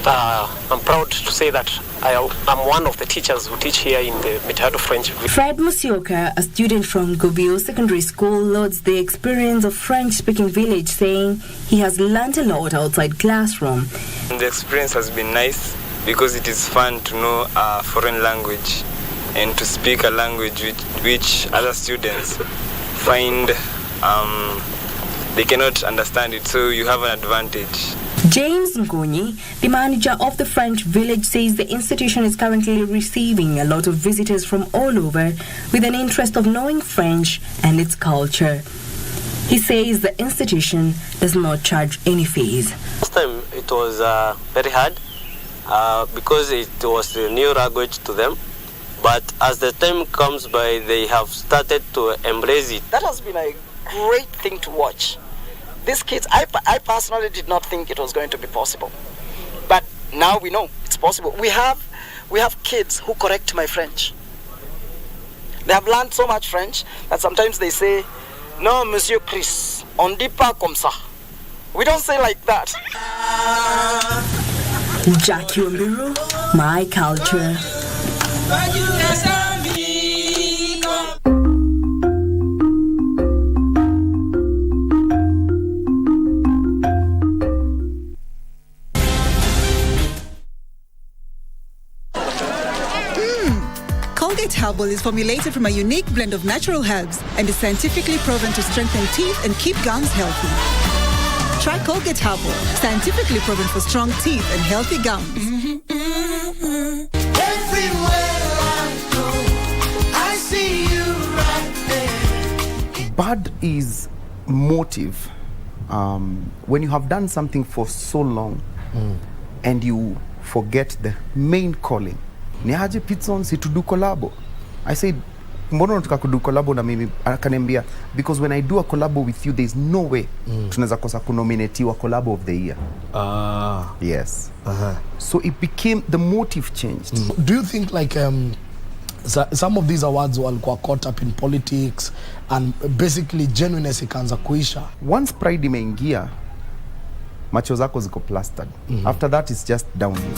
I'm proud to say that I'm one of the teachers who teach here in the Mitahato French. Fred Musioka, a student from Gobio Secondary School, lauds the experience of French-speaking village, saying he has learnt a lot outside classroom. The experience has been nice because it is fun to know a foreign language and to speak a language which other students find they cannot understand it, so you have an advantage. James Ngunyi, the manager of the French village, says the institution is currently receiving a lot of visitors from all over with an interest of knowing French and its culture. He says the institution does not charge any fees. Last time it was very hard because it was a new language to them. But as the time comes by, they have started to embrace it. That has been a great thing to watch. These kids, I personally did not think it was going to be possible. But now we know it's possible. We have kids who correct my French. They have learned so much French that sometimes they say, "No, Monsieur Chris, on dit pas comme ça." We don't say like that. Jackie Ombiru, My Culture. Herbal is formulated from a unique blend of natural herbs and is scientifically proven to strengthen teeth and keep gums healthy. Try Colgate Herbal, scientifically proven for strong teeth and healthy gums. Bad is motive. When you have done something for so long and you forget the main calling. Ni haje Pitson si to do collabo. I said, mbona unataka kudu collabo na mimi? Akaniambia, because when I do a collabo with you, there's no way tunaweza kosa kunominatiwa collabo of the year. Yes. So it became, the motive changed. Do you think like some of these awards walikuwa caught up in politics and basically genuineness ikaanza kuisha? Once pride imeingia, macho zako ziko plastered. After that it's just downhill.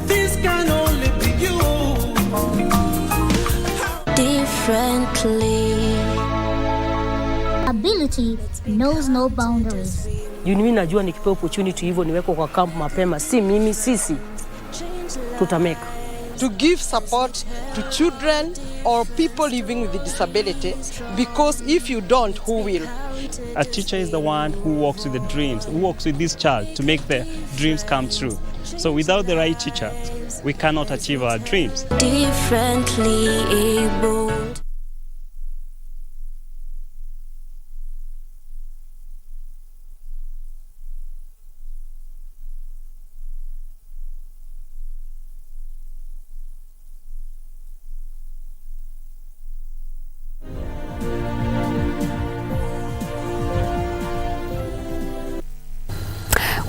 This can only be you. Differently. Ability knows no boundaries. Mimi najua nikipewa opportunity hivyo niweko kwa camp mapema, si mimi, sisi tutameka. To give support to children or people living with disability, because if you don't, who will? A teacher is the one who works with the dreams, who works with this child to make their dreams come true. So without the right teacher, we cannot achieve our dreams. Differently abled.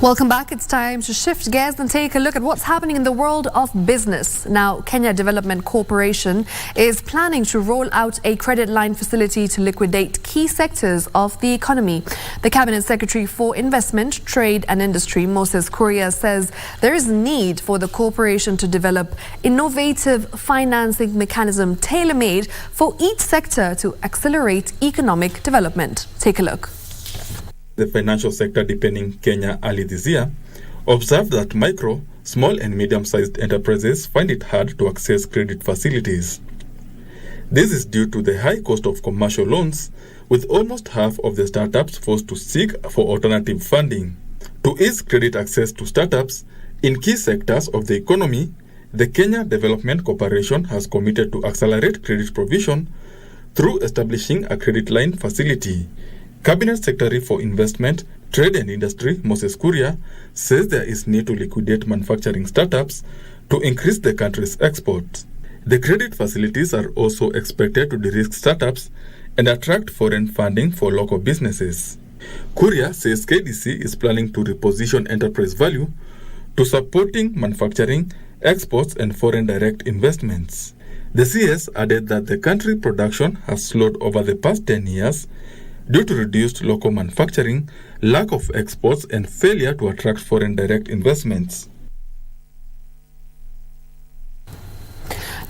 Welcome back. It's time to shift gears and take a look at what's happening in the world of business. Now, Kenya Development Corporation is planning to roll out a credit line facility to liquidate key sectors of the economy. The Cabinet Secretary for Investment, Trade and Industry, Moses Kuria, says there is need for the corporation to develop innovative financing mechanism tailor-made for each sector to accelerate economic development. Take a look. The financial sector deepening Kenya early this year observed that micro, small and medium-sized enterprises find it hard to access credit facilities. This is due to the high cost of commercial loans, with almost half of the startups forced to seek for alternative funding. To ease credit access to startups in key sectors of the economy, the Kenya Development Corporation has committed to accelerate credit provision through establishing a credit line facility. Cabinet Secretary for Investment, Trade and Industry, Moses Kuria, says there is need to liquidate manufacturing startups to increase the country's exports. The credit facilities are also expected to de-risk startups and attract foreign funding for local businesses. Kuria says KDC is planning to reposition enterprise value to supporting manufacturing, exports and foreign direct investments. The CS added that the country production has slowed over the past 10 years due to reduced local manufacturing, lack of exports, and failure to attract foreign direct investments.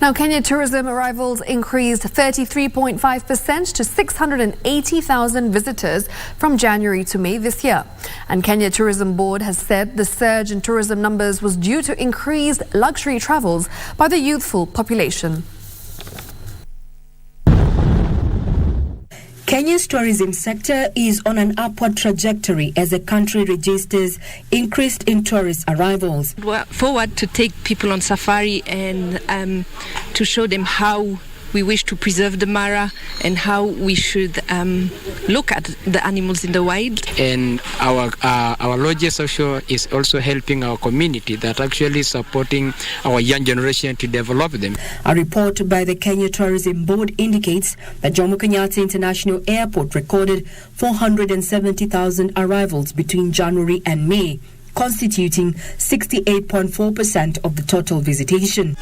Now, Kenya tourism arrivals increased 33.5% to 680,000 visitors from January to May this year. And Kenya Tourism Board has said the surge in tourism numbers was due to increased luxury travels by the youthful population. Kenya's tourism sector is on an upward trajectory as the country registers increased in tourist arrivals. We're forward to take people on safari and to show them how we wish to preserve the Mara and how we should look at the animals in the wild. And our lodges also is also helping our community, that actually supporting our young generation to develop them. A report by the Kenya Tourism Board indicates that Jomo Kenyatta International Airport recorded 470,000 arrivals between January and May, constituting 68.4% of the total visitation.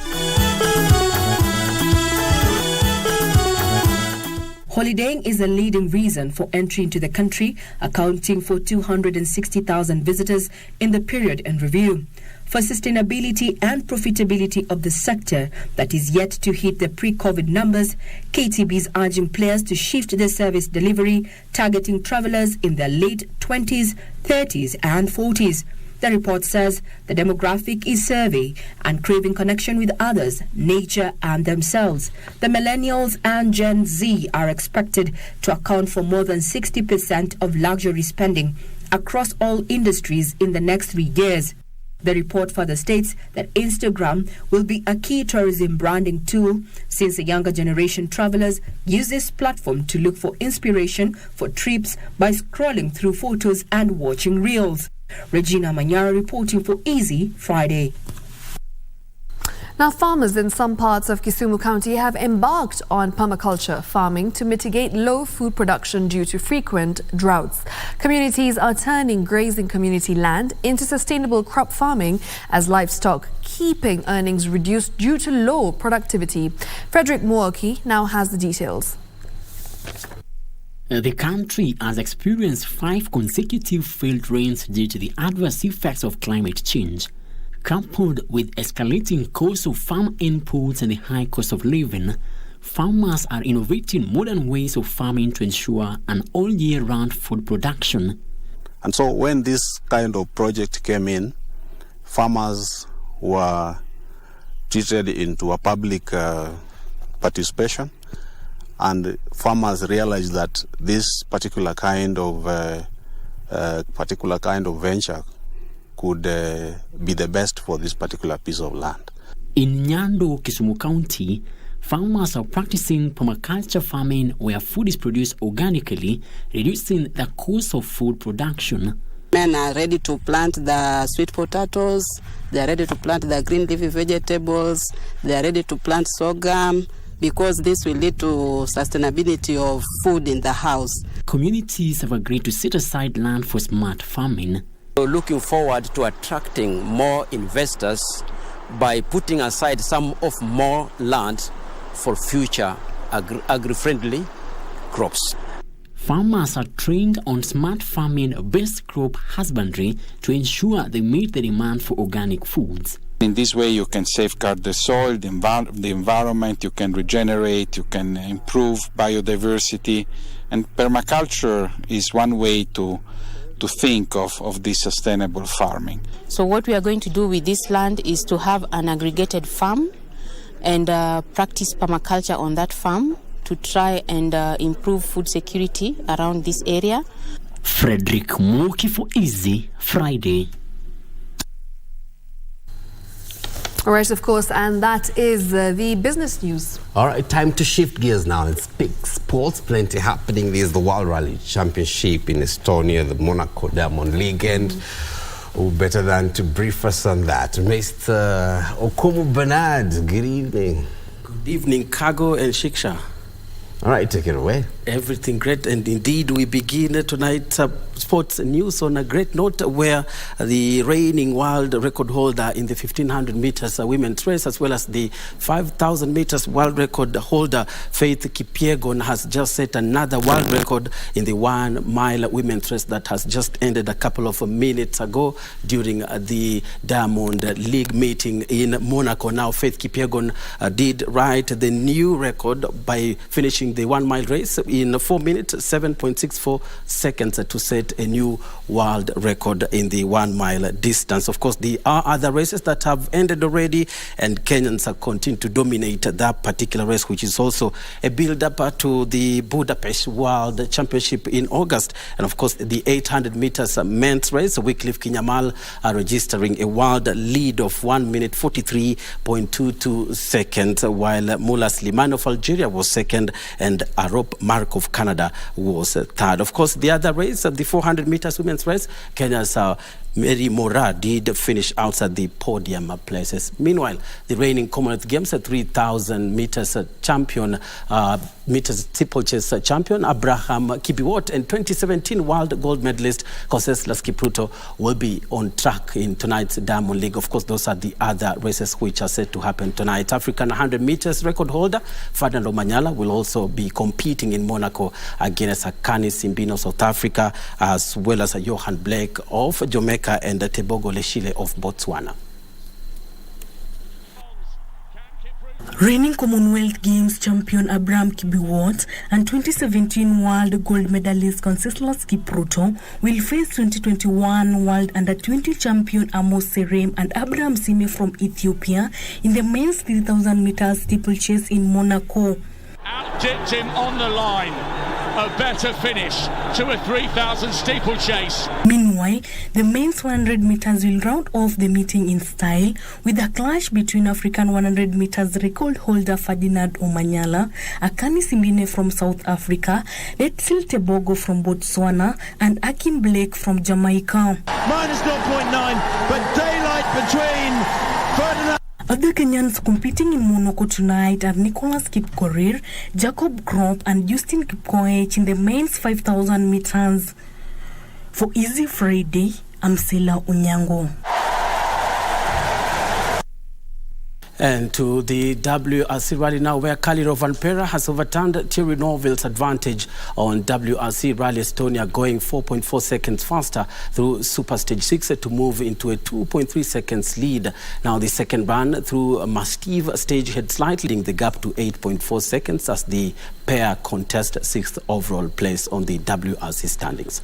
Holidaying is a leading reason for entry into the country, accounting for 260,000 visitors in the period in review. For sustainability and profitability of the sector that is yet to hit the pre-COVID numbers, KTB is urging players to shift their service delivery, targeting travelers in their late 20s, 30s and 40s. The report says the demographic is survey and craving connection with others, nature and themselves. The millennials and Gen Z are expected to account for more than 60% of luxury spending across all industries in the next 3 years. The report further states that Instagram will be a key tourism branding tool since the younger generation travelers use this platform to look for inspiration for trips by scrolling through photos and watching reels. Regina Manyara reporting for Easy Friday. Now, farmers in some parts of Kisumu County have embarked on permaculture farming to mitigate low food production due to frequent droughts. Communities are turning grazing community land into sustainable crop farming as livestock keeping earnings reduced due to low productivity. Frederick Mwoki now has the details. The country has experienced 5 consecutive failed rains due to the adverse effects of climate change. Coupled with escalating costs of farm inputs and the high cost of living, farmers are innovating modern ways of farming to ensure an all-year-round food production. And so when this kind of project came in, farmers were treated into a public participation, and farmers realized that this particular kind of venture could be the best for this particular piece of land. In Nyando, Kisumu County, farmers are practicing permaculture farming where food is produced organically, reducing the cost of food production. Men are ready to plant the sweet potatoes, they are ready to plant the green leafy vegetables, they are ready to plant sorghum, because this will lead to sustainability of food in the house. Communities have agreed to set aside land for smart farming. We're looking forward to attracting more investors by putting aside some of more land for future agri-friendly crops. Farmers are trained on smart farming-based crop husbandry to ensure they meet the demand for organic foods. In this way, you can safeguard the soil, the environment, you can regenerate, you can improve biodiversity, and permaculture is one way to think of this sustainable farming. So what we are going to do with this land is to have an aggregated farm and practice permaculture on that farm to try and improve food security around this area. Frederick Mwoki for Easy Friday. All right, of course, and that is the business news. All right, time to shift gears now and speak sports. Plenty happening. There's the World Rally Championship in Estonia, the Monaco Diamond League, and who better than to brief us on that? Mr. Okomo Bernard, good evening. Good evening, Kago and Shiksha. All right, take it away. Everything great, and indeed we begin tonight's sports news on a great note where the reigning world record holder in the 1500 meters women's race, as well as the 5000 meters world record holder Faith Kipyegon, has just set another world record in the 1 mile women's race that has just ended a couple of minutes ago during the Diamond League meeting in Monaco. Now Faith Kipyegon did write the new record by finishing the 1 mile race in 4 minutes 7.64 seconds to set a new world record in the 1 mile distance. Of course, there are other races that have ended already, and Kenyans are continuing to dominate that particular race, which is also a build-up to the Budapest World Championship in August. And of course, the 800 meters men's race, Wycliffe Kinyamal are registering a world lead of 1 minute 43.22 seconds, while Mula Slimani of Algeria was second and Arop Mark of Canada was third. Of course, the other race, the 400 meters women's race, Kenya's Mary Mora did finish outside the podium places. Meanwhile, the reigning Commonwealth Games 3,000 meters champion, meters steeplechase champion Abraham Kibiwot and 2017 world gold medalist Koseslas Kipruto will be on track in tonight's Diamond League. Of course, those are the other races which are set to happen tonight. African 100 meters record holder Ferdinand Omanyala will also be competing in Monaco against Akani Simbino, South Africa, as well as Johan Blake of Jamaica and Tebogo Leshile of Botswana. Reigning Commonwealth Games champion Abraham Kibiwot and 2017 World Gold medalist Conseslus Kipruto will face 2021 World Under-20 champion Amos Serem and Abraham Sime from Ethiopia in the men's 3,000 meters steeplechase in Monaco. Outdipped him on the line. A better finish to a 3,000 steeplechase. Meanwhile, the men's 100 meters will round off the meeting in style with a clash between African 100 meters record holder Ferdinand Omanyala, Akani Simbine from South Africa, Letsil Tebogo from Botswana, and Akim Blake from Jamaica. Minus 0.9, but daylight between Ferdinand. Other Kenyans competing in Monaco tonight are Nicholas Kipkorir, Jacob Krop, and Justin Kipkoech in the men's 5,000 meters. For Easy Friday, I'm Sela Unyango. And to the WRC rally now, where Caliro Van Pera has overturned Thierry Neuville's advantage on WRC Rally Estonia, going 4.4 seconds faster through Super Stage 6 to move into a 2.3 seconds lead. Now the second run through Mastive stage had slightly leading the gap to 8.4 seconds as the pair contest 6th overall place on the WRC standings.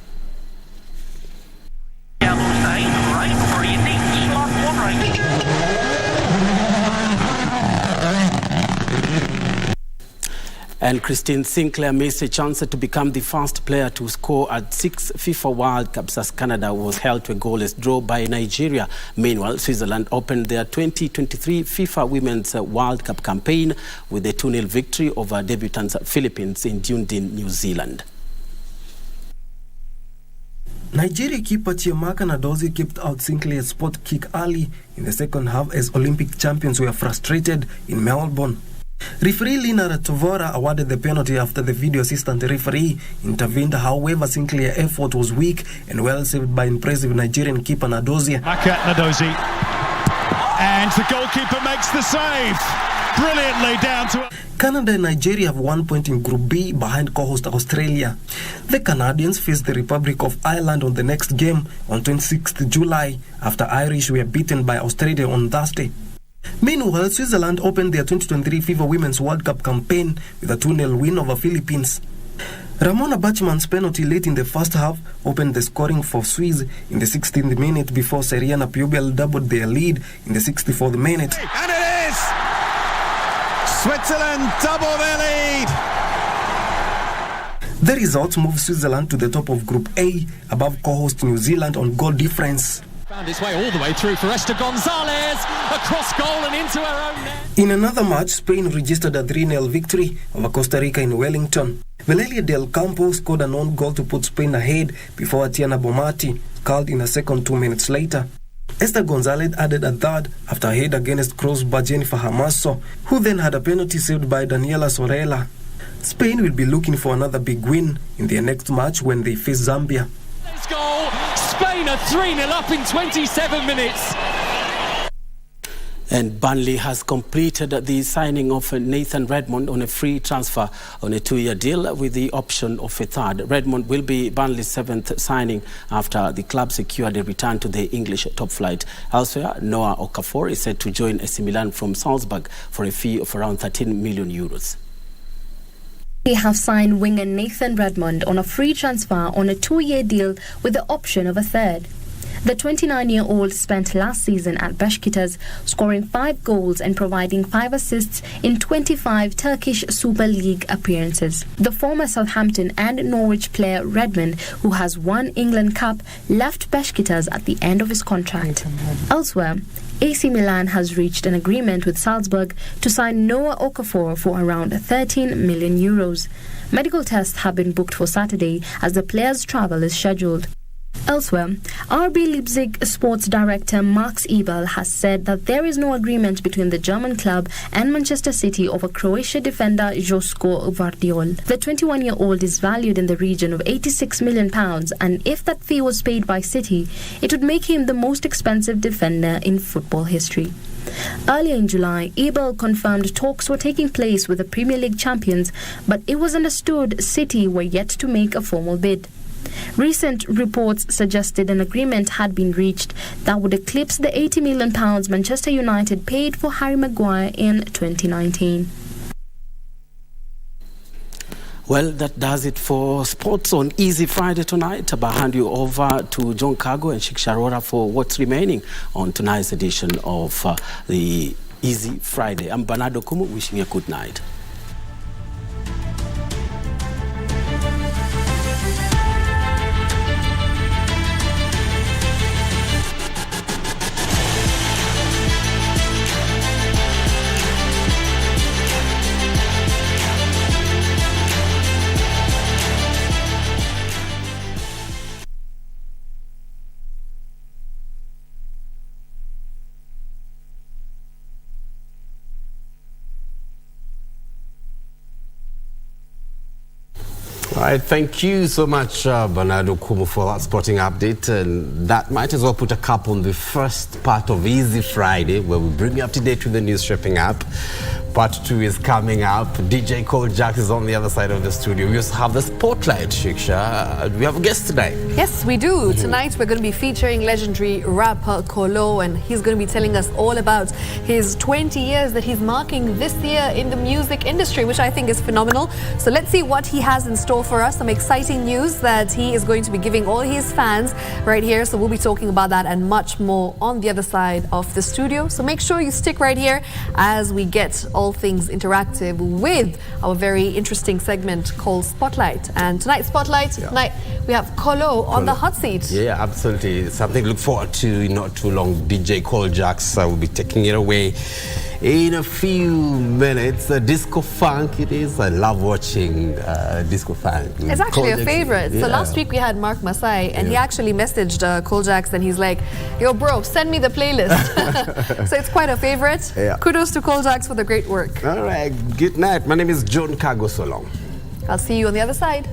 And Christine Sinclair missed a chance to become the first player to score at 6 FIFA World Cups as Canada was held to a goalless draw by Nigeria. Meanwhile, Switzerland opened their 2023 FIFA Women's World Cup campaign with a 2-0 victory over debutants Philippines in Dunedin, New Zealand. Nigeria keeper Chiamaka Nadozie kept out Sinclair's spot kick early in the second half as Olympic champions were frustrated in Melbourne. Referee Lina Tovora awarded the penalty after the video assistant referee intervened. However, Sinclair's effort was weak and well saved by impressive Nigerian keeper Nadozie. Back at Nadozie. And the goalkeeper makes the save. Brilliantly down to... Canada and Nigeria have 1 point in Group B behind co-host Australia. The Canadians face the Republic of Ireland on the next game on 26th July after Irish were beaten by Australia on Thursday. Meanwhile, Switzerland opened their 2023 FIFA Women's World Cup campaign with a 2-0 win over Philippines. Ramona Bachmann's penalty late in the first half opened the scoring for Swiss in the 16th minute before Seriana Piubel doubled their lead in the 64th minute. And it is! Switzerland double their lead! The results moved Switzerland to the top of Group A above co-host New Zealand on goal difference. Found his way all the way through for Esther Gonzalez, across goal and into her own net. In another match, Spain registered a 3-0 victory over Costa Rica in Wellington. Valeria Del Campo scored an own goal to put Spain ahead before Atiana Bomati curled in a second 2 minutes later. Esther Gonzalez added a third after a head against crossbar Jennifer Hamaso, who then had a penalty saved by Daniela Sorella. Spain will be looking for another big win in their next match when they face Zambia. Let's go! Spain are 3-0 up in 27 minutes. And Burnley has completed the signing of Nathan Redmond on a free transfer on a 2-year deal with the option of a third. Redmond will be Burnley's 7th signing after the club secured a return to the English top flight. Elsewhere, Noah Okafor is set to join AC Milan from Salzburg for a fee of around 13 million euros. They have signed winger Nathan Redmond on a free transfer on a 2-year deal with the option of a third. The 29-year-old spent last season at Beşiktaş, scoring 5 goals and providing 5 assists in 25 Turkish Super League appearances. The former Southampton and Norwich player Redmond, who has won England Cup, left Beşiktaş at the end of his contract. Elsewhere, AC Milan has reached an agreement with Salzburg to sign Noah Okafor for around 13 million euros. Medical tests have been booked for Saturday as the player's travel is scheduled. Elsewhere, RB Leipzig sports director Max Eberl has said that there is no agreement between the German club and Manchester City over Croatia defender Josko Vardiol. The 21-year-old is valued in the region of £86 million, and if that fee was paid by City, it would make him the most expensive defender in football history. Earlier in July, Eberl confirmed talks were taking place with the Premier League champions, but it was understood City were yet to make a formal bid. Recent reports suggested an agreement had been reached that would eclipse the £80 million Manchester United paid for Harry Maguire in 2019. Well, that does it for sports on Easy Friday tonight. I'll hand you over to John Kago and Shiksha Arora for what's remaining on tonight's edition of the Easy Friday. I'm Bernardo Kumu, wishing you a good night. All right, thank you so much, Bernardo Kumu, for that sporting update. And that might as well put a cap on the first part of Easy Friday, where we bring you up to date with the news shaping up. Part 2 is coming up. DJ Cole Jack is on the other side of the studio. We also have the spotlight, Shiksha. We have a guest tonight. Yes, we do. Tonight we're going to be featuring legendary rapper Colo, and he's going to be telling us all about his 20 years that he's marking this year in the music industry, which I think is phenomenal. So let's see what he has in store for us. Some exciting news that he is going to be giving all his fans right here. So we'll be talking about that and much more on the other side of the studio. So make sure you stick right here as we get all things interactive with our very interesting segment called Spotlight. And tonight's Spotlight, tonight we have Colo on the hot seat. Yeah, absolutely. Something to look forward to in not too long. DJ Cole Jacks will be taking it away in a few minutes. Disco funk it is. I love watching disco funk. It's actually a favorite. So last week we had Mark Masai, and he actually messaged Cole Jacks, and he's like, yo bro, send me the playlist. So it's quite a favorite. Kudos to Cole Jacks for the great work. All right, good night. My name is John Kago. So long. I'll see you on the other side.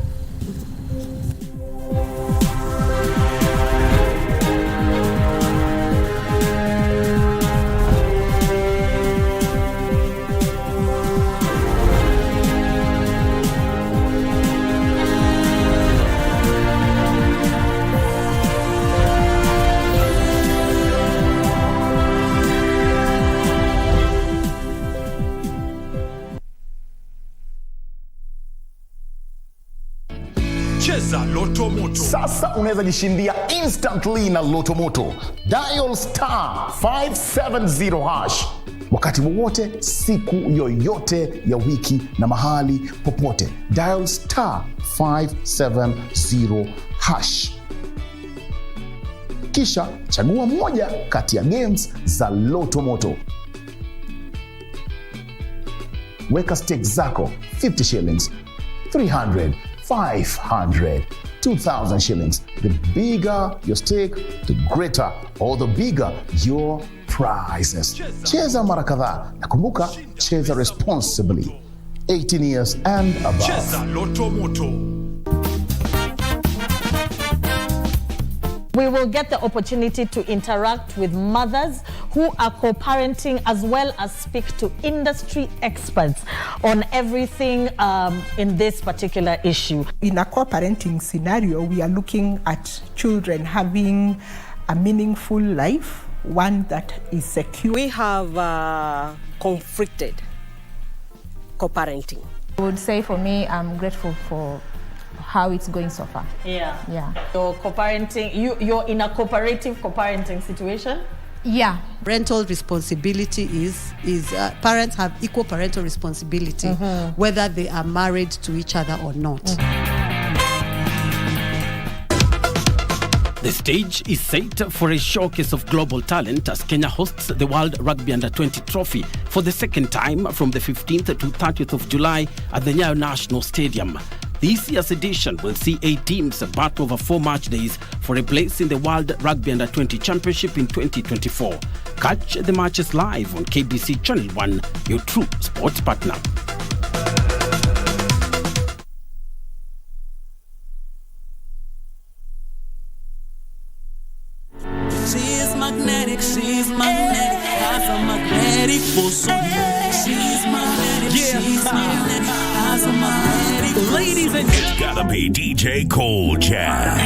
Cheza Loto Moto. Sasa unaweza jishindia instantly na Loto Moto. Dial star 570 hash. Wakati wowote, siku yoyote ya wiki na mahali popote. Dial star 570 hash. Kisha chagua moja kati ya games za Loto Moto. Weka stakes zako 50 shillings, 300, 500, 2,000 shillings. The bigger your stake, the greater or the bigger your prizes. Cheza mara kadhaa na kumbuka, cheza responsibly. 18 years and above. Cheza Loto Moto. We will get the opportunity to interact with mothers who are co-parenting, as well as speak to industry experts on everything in this particular issue. In a co-parenting scenario, we are looking at children having a meaningful life, one that is secure. We have conflicted co-parenting. I would say for me, I'm grateful for how it's going so far. Yeah. You're co-parenting, you're in a cooperative co-parenting situation? Yeah. Parental responsibility is parents have equal parental responsibility, whether they are married to each other or not. The stage is set for a showcase of global talent as Kenya hosts the World Rugby Under-20 Trophy for the second time from the 15th to 30th of July at the Nyayo National Stadium. This year's edition will see 8 teams battle over 4 match days for a place in the World Rugby Under-20 Championship in 2024. Catch the matches live on KBC Channel 1, your true sports partner. She's magnetic, has a magnetic force on her. She's magnetic, she's magnetic. Ladies and It's gotta be DJ Cole Jazz.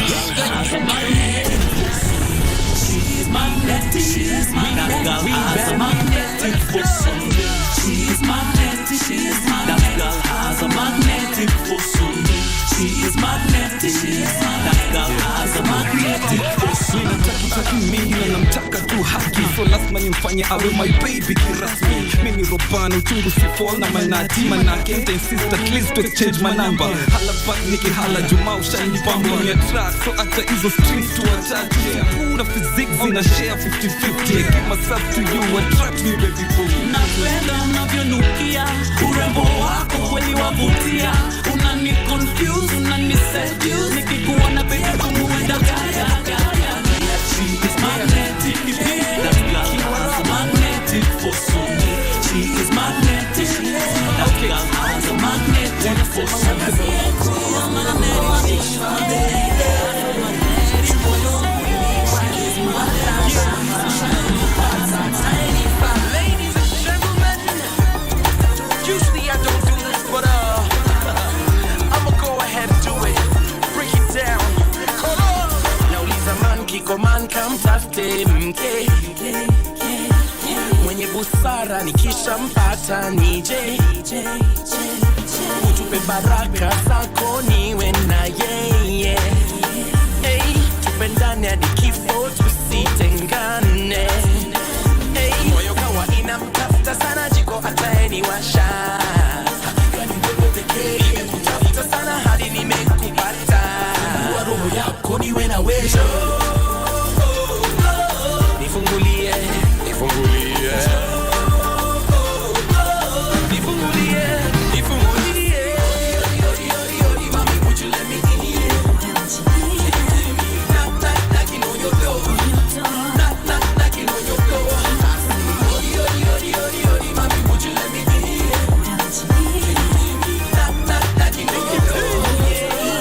she's magnetic. She's magnetic. That girl has a magnetic force on me. She's magnetic. She's magnetic. That girl has a magnetic force on me. She is magnetic. That girl has a magnetic force on me. Nataki mimi na namtaka tu haki, so lazima nimfanye awe my baby kirasmi. Mimi robana uchungu si fall na manati, manake nita insist at least to exchange my number. Hala back nikihala juma ushanipamba on your track, so acha hizo strings to attack. Pura physics zina share 50-50. I give myself to you, attract me baby boo. Napenda unavyonukia, urembo wako kweli wavutia. Unani confuse, unani seduce, nikikuona baby kumuenda gaga. She is magnetic, that girl has a magnetic force on me. She is magnetic, that girl has a magnetic force on me. Ladies and gentlemen, usually I don't do this, but I'ma go ahead and do it. Break it down. Colo. Now Lisa man kiko man kamtafte mke. Mwenye busara nikishampata nije. Utupe baraka zako niwe na yeye. Hey, tupendane hadi kifo tusitengane. Hey, moyo kawa inamtafuta sana jiko ataniwasha. Hakika ni wewe pekee. Nimekutafuta sana hadi nimekupata. Kwa roho yako niwe na wewe. Nifungulie, nifungulie. Nifungulie, nifungulie. Mami, would you let me in? Knock, knock, knocking on your door. Knock, knock, knocking on your door. Mami, would you let me in? Knock, knock, knocking on your door.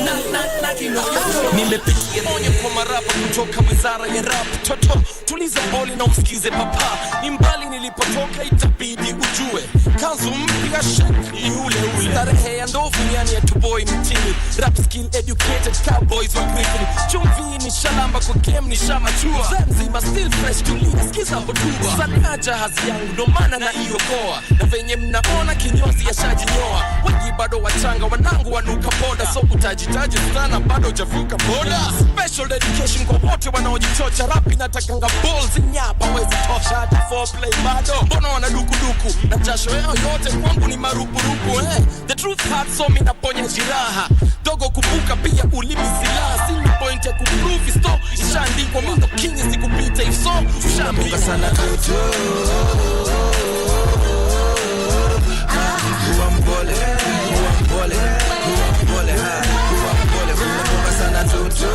Knock, knock, knocking on your door. Nimepitia onye kwa marapa kutoka wizara ya rap. Toto, tuliza boli na usikize papa. Ni mbali nilipotoka itabidi ujue. Kanzu mpya shati ule ule. Starehe ya ndovu yani ya tuboi mtini. Rap skill educated cowboys wa griffin. Chumvi ni shalamba kwa game ni shamachua. Zanzibar still fresh tulia skiza hotuba. Sanaja hazi yangu ndo maana na iokoa. Na venye mnaona kinyozi ya shajinyoa. Wengi bado wachanga wanangu wanuka boda. So utajitaji sana bado javuka boda. Special dedication kwa wote wanaojichocha. Rap inatakanga balls nyapa wezi tosha. Hata foreplay bado mbona wanadukuduku. Na jasho yao yote kwangu ni marupurupu. The truth hurts so mi naponya jiraha. Dogo kubuka pia ulimi silaha. Sina point ya kuprove isto. Ishaandikwa mindo kingi sikupita ifso. Ushambuka sana tutu. Huwa mbole, huwa mbole, huwa mbole, huwa mbole. Unambuka sana tutu.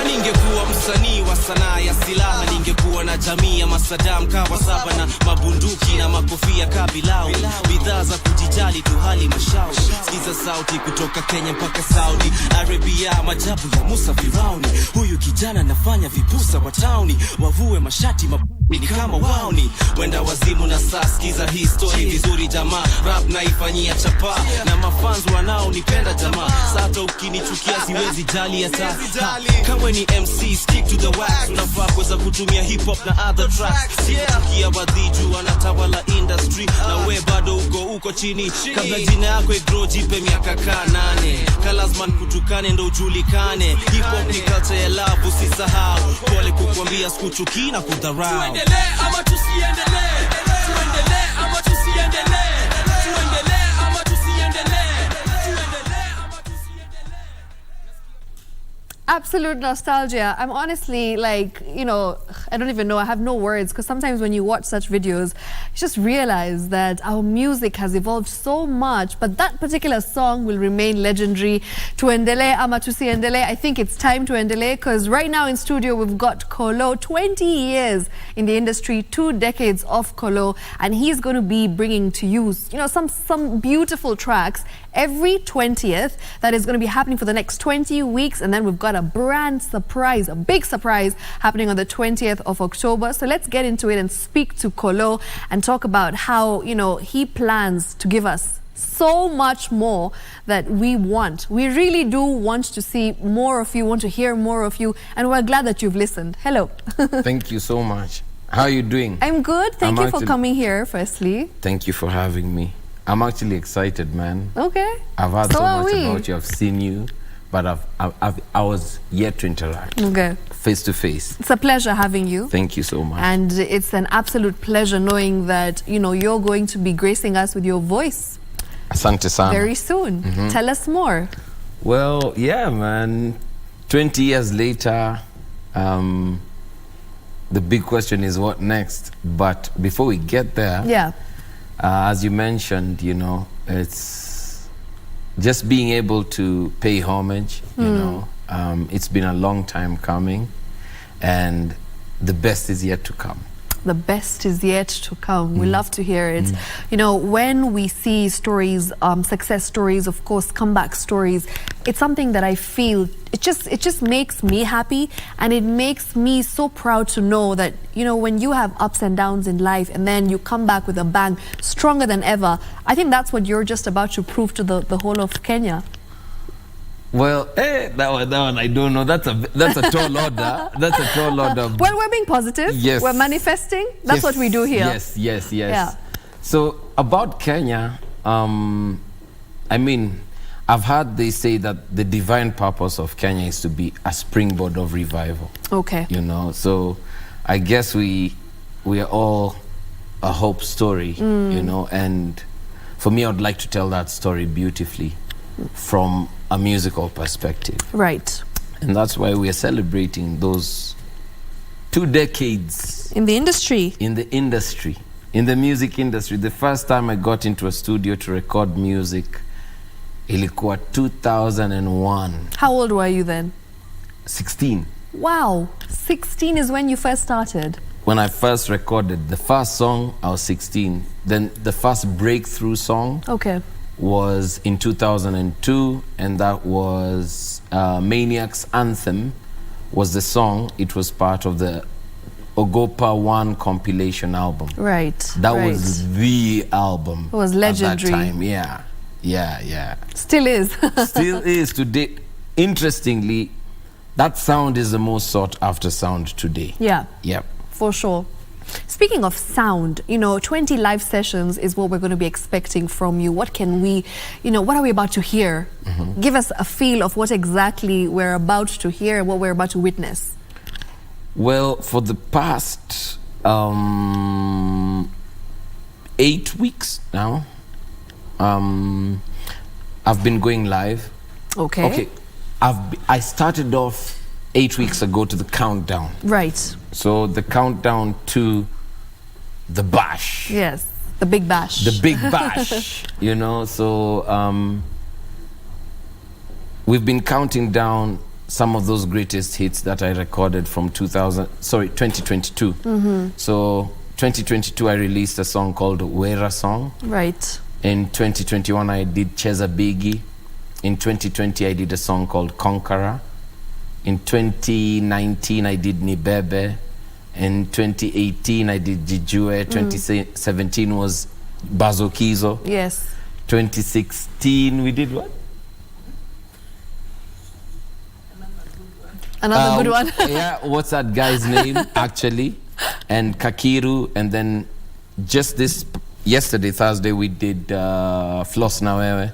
Ningekuwa msanii wa sanaa ya silaha, ningekuwa na jamii ya masadam kawa saba na mabunduki na makofia kabilau. Bidhaa za kujijali tu hali mashauri. Sikiza sauti kutoka Kenya mpaka Saudi Arabia, majabu ya Musa Firauni. Huyu kijana nafanya vipusa wa tauni. Wavue mashati ni kama wauni. Wenda wazimu na saa sikiza hii story vizuri jamaa. Rap naifanyia chapa na mafans wanao nipenda jamaa. Sata ukinichukia siwezi jali hata. Kama ni MC stick to the wax. Unafaa kuweza kutumia hip hop na other tracks. Kia wadhiju wanatawala industry. Na we bado uko chini. Kabla jina yako igro jipe miaka kaa 8. Kalazman kutukane ndo ujulikane. Hip hop ni culture ya love usisahau. Pole kukwambia sikuchuki na kudharau. Tuendelee ama tusiendelee. Tuendelee ama tusiendelee. Tuendelee ama tusiendelee. Tuendelee ama tusiendelee. Absolute nostalgia. I'm honestly like, you know, I don't even know. I have no words, because sometimes when you watch such videos, you just realize that our music has evolved so much, but that particular song will remain legendary. Tuendele ama tusiendele, I think it's time to endele, because right now in studio we've got Colo, 20 years in the industry, 2 decades of Colo, and he's going to be bringing to you, some beautiful tracks every 20th. That is going to be happening for the next 20 weeks, and then we've got a brand surprise, a big surprise happening on the 20th of October. So let's get into it and speak to Colo and talk about how, he plans to give us so much more that we want. We really do want to see more of you, want to hear more of you, and we're glad that you've listened. Hello. Thank you so much. How are you doing? I'm good. Thank you for coming here, firstly. Thank you for having me. I'm actually excited, man. Okay. I've heard so much about you. I've seen you, but I was yet to interact. Okay. Face to face. It's a pleasure having you. Thank you so much. And it's an absolute pleasure knowing that, you're going to be gracing us with your voice. Asante sana. Very soon. Tell us more. Well, yeah, man. 20 years later, the big question is what next? But before we get there, yeah. As you mentioned, it's just being able to pay homage, it's been a long time coming, and the best is yet to come. The best is yet to come. We love to hear it. When we see stories, success stories, of course, comeback stories, it's something that I feel, it just makes me happy, and it makes me so proud to know that, when you have ups and downs in life and then you come back with a bang, stronger than ever, I think that's what you're just about to prove to the whole of Kenya. Well, that one I don't know. That's a tall order. That's a tall order. Well, we're being positive. Yes. We're manifesting. That's what we do here. Yes. Yeah. So about Kenya, I've heard they say that the divine purpose of Kenya is to be a springboard of revival. Okay. So I guess we are all a hope story, and for me, I would like to tell that story beautifully from a musical perspective. Right. And that's why we are celebrating those 2 decades. In the industry. In the industry. In the music industry. The first time I got into a studio to record music, ilikuwa 2001. How old were you then? 16. Wow. 16 is when you first started. When I first recorded the first song, I was 16. Then the first breakthrough song. Okay. Was in 2002, and that was Maniac's Anthem was the song. It was part of the Ogopa 1 compilation album. Right. That was the album. It was legendary. At that time. Yeah. Still is. Still is today. Interestingly, that sound is the most sought after sound today. Yeah. Yep. For sure. Speaking of sound, 20 live sessions is what we're going to be expecting from you. What can we, what are we about to hear? Give us a feel of what exactly we're about to hear and what we're about to witness. Well, for the past 8 weeks now, I've been going live. Okay. I started off 8 weeks ago to the countdown. Right. So the countdown to the bash. Yes, the big bash. The big bash. So we've been counting down some of those greatest hits that I recorded from 2022. So 2022 I released a song called Wera Song. Right. In 2021 I did Cheza Biggie. In 2020 I did a song called Conqueror. In 2019, I did Nibebe. In 2018, I did Jijue. 2017 was Bazokizo. Yes. 2016, we did what? Another good one. Yeah, what's that guy's name, actually? And Kakiru. And then just yesterday, Thursday, we did Floss Na Wewe,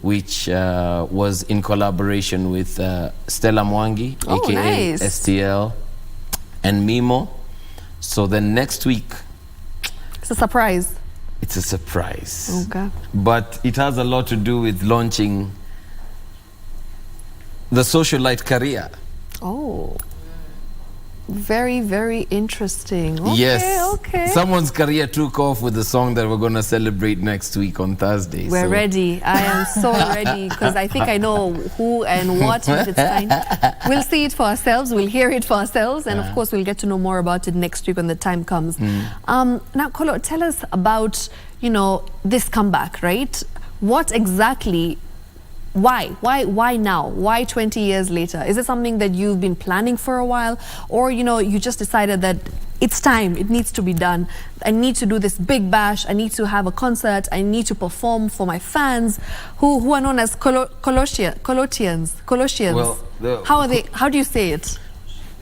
which was in collaboration with Stella Mwangi, aka nice. STL, and Mimo. So the next week, it's a surprise. It's a surprise. Okay. But it has a lot to do with launching the socialite career. Oh. Very, very interesting. Okay, Yes. okay. Someone's career took off with the song that we're going to celebrate next week on Thursday. We're ready. I am so ready because I think I know who and what of its kind. We'll see it for ourselves. We'll hear it for ourselves. And of course, we'll get to know more about it next week when the time comes. Now, Colo, tell us about, this comeback, right? What exactly... Why now? Why 20 years later? Is it something that you've been planning for a while? Or, you just decided that it's time, it needs to be done. I need to do this big bash. I need to have a concert. I need to perform for my fans who are known as Colossians. Well, How are they? How do you say it?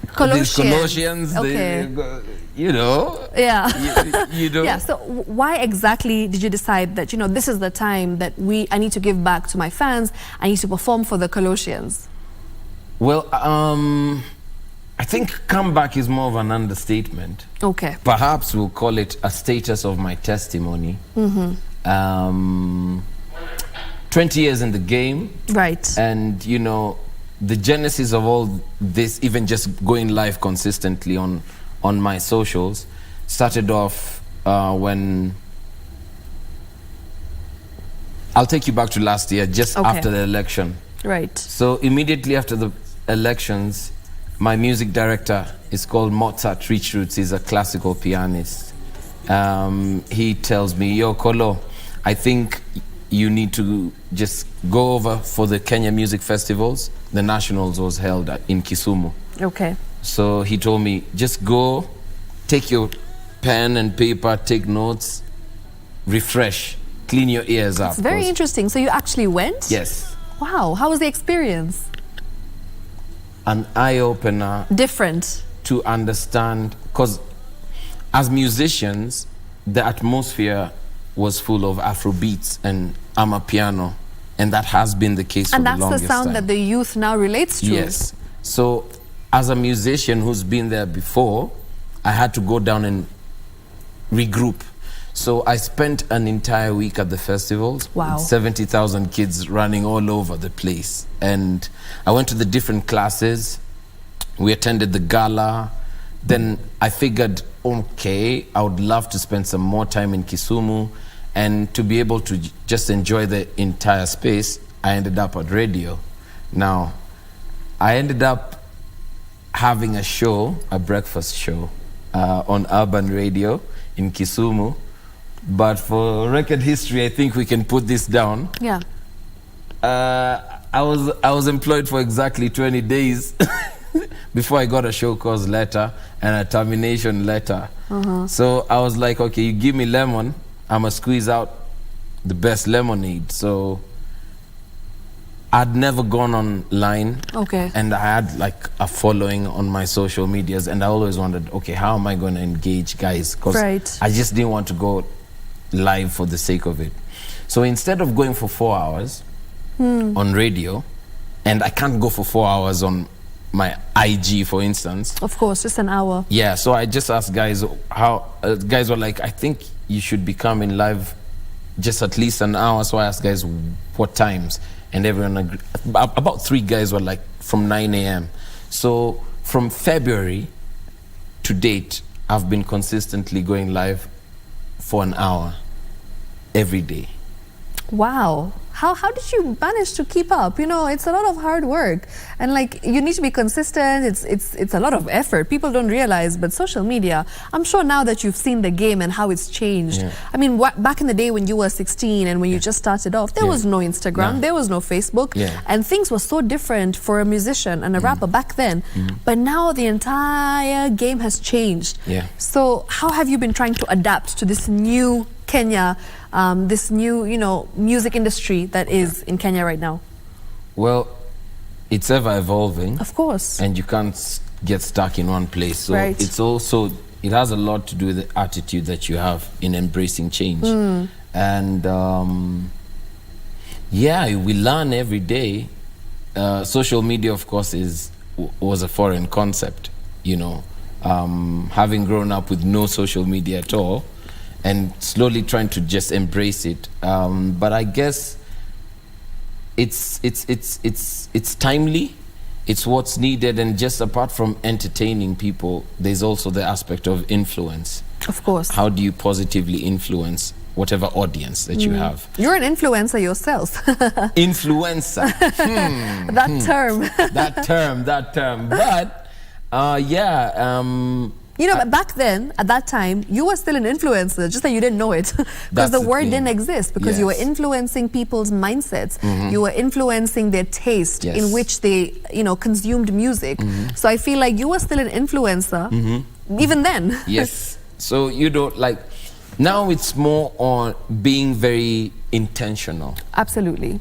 Colossians, okay. Yeah. You know. Yeah, so why exactly did you decide that, this is the time that I need to give back to my fans, I need to perform for the Colossians? Well, I think comeback is more of an understatement. Okay. Perhaps we'll call it a status of my testimony. 20 years in the game. Right. And, the genesis of all this, even just going live consistently on my socials, started off when... I'll take you back to last year, just after the election. Right. So immediately after the elections, my music director is called Mozart Rich Roots. He's a classical pianist. He tells me, yo, Colo, I think you need to just go over for the Kenya Music Festivals. The Nationals was held in Kisumu. Okay. So he told me, just go, take your pen and paper, take notes, refresh, clean your ears up. It's very interesting. So you actually went? Yes. Wow. How was the experience? An eye-opener. Different. To understand, because as musicians, the atmosphere was full of Afro beats and Amapiano, and that has been the case for the longest time. And that's the sound that the youth now relates to. Yes. So as a musician who's been there before, I had to go down and regroup. So I spent an entire week at the festivals. Wow. With 70,000 kids running all over the place. And I went to the different classes. We attended the gala. Then I figured, okay, I would love to spend some more time in Kisumu and to be able to just enjoy the entire space. I ended up at radio. Now, I ended up having a show, a breakfast show, on urban radio in Kisumu. But for record history, I think we can put this down. Yeah. I was employed for exactly 20 days before I got a show cause letter and a termination letter. So I was like, okay, you give me lemon, I'ma squeeze out the best lemonade. So I'd never gone online. Okay. And I had like a following on my social medias, and I always wondered, okay, how am I going to engage guys? Because I just didn't want to go live for the sake of it. So instead of going for 4 hours on radio, and I can't go for 4 hours on my IG, for instance. Of course, just an hour. Yeah, so I just asked guys how, guys were like, I think you should be coming live just at least an hour. So I asked guys what times, and everyone agreed. About 3 guys were like from 9 a.m. So from February to date, I've been consistently going live for an hour every day. Wow. How did you manage to keep up? It's a lot of hard work, and you need to be consistent. It's a lot of effort. People don't realize, but social media, I'm sure now that you've seen the game and how it's changed. Yeah. I mean, back in the day when you were 16 and when you just started off, there was no Instagram, there was no Facebook, and things were so different for a musician and a rapper back then. But now the entire game has changed. Yeah. So how have you been trying to adapt to this new Kenya, this new, music industry that is in Kenya right now? Well, it's ever evolving. Of course. And you can't get stuck in one place. So Right. it has a lot to do with the attitude that you have in embracing change. And we learn every day. Social media, of course, was a foreign concept, having grown up with no social media at all, and slowly trying to just embrace it. But I guess it's timely, it's what's needed. And just apart from entertaining people, there's also the aspect of influence. Of course. How do you positively influence whatever audience that you have? You're an influencer yourself. Influencer. That term. But you know, but back then, at that time, you were still an influencer, just that you didn't know it. Because the word didn't exist, because you were influencing people's mindsets. You were influencing their taste in which they, consumed music. So I feel like you were still an influencer, even then. Yes. So you don't like, now it's more on being very intentional. Absolutely.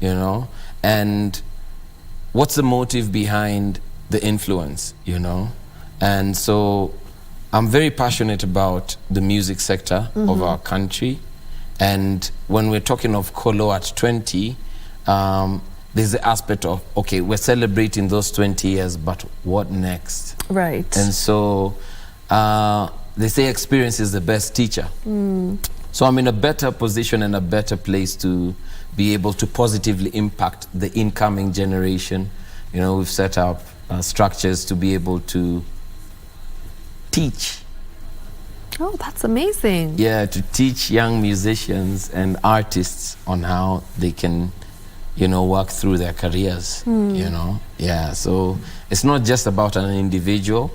And what's the motive behind the influence, And so I'm very passionate about the music sector of our country. And when we're talking of Colo at 20, there's the aspect of, okay, we're celebrating those 20 years, but what next? Right. And so they say experience is the best teacher. So I'm in a better position and a better place to be able to positively impact the incoming generation. We've set up structures to be able to teach. Oh, that's amazing. Yeah, to teach young musicians and artists on how they can, work through their careers, Yeah, so it's not just about an individual.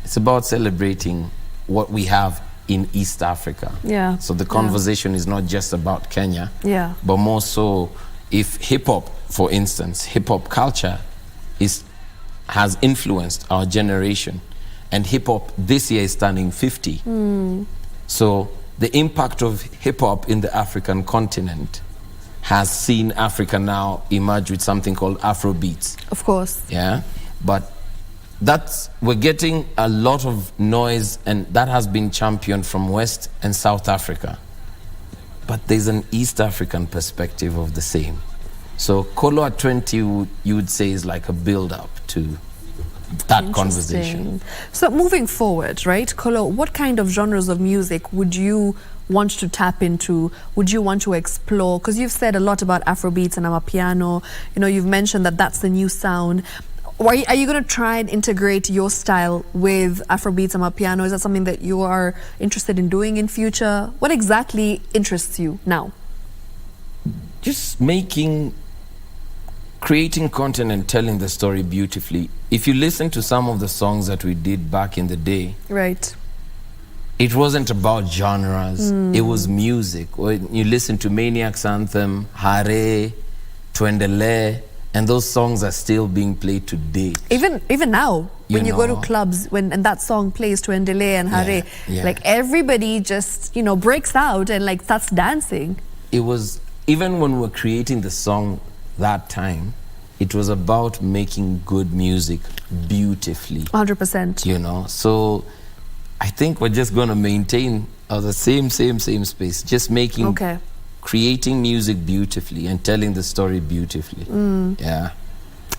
It's about celebrating what we have in East Africa. Yeah. So the conversation is not just about Kenya, but more so if hip-hop, for instance, hip-hop culture has influenced our generation. And hip-hop this year is turning 50. So the impact of hip-hop in the African continent has seen Africa now emerge with something called Afrobeats. Of course. Yeah, but we're getting a lot of noise, and that has been championed from West and South Africa. But there's an East African perspective of the same. So Colo at 20, you would say, is like a build-up to that conversation. So moving forward, right, Colo, what kind of genres of music would you want to tap into? Would you want to explore? Because you've said a lot about Afrobeats and Amapiano. You've mentioned that that's the new sound. Are you going to try and integrate your style with Afrobeats and Amapiano? Is that something that you are interested in doing in future? What exactly interests you now? Just creating content and telling the story beautifully. If you listen to some of the songs that we did back in the day, right, it wasn't about genres, it was music. When you listen to Maniac's Anthem, Hare, Tuendele, and those songs are still being played today. Even now, when you go to clubs, and that song plays Tuendele and Hare, like everybody just, breaks out and like starts dancing. It was, even when we were creating the song that time, it was about making good music beautifully. 100%. So I think we're just going to maintain the same space, just making, creating music beautifully and telling the story beautifully. Yeah.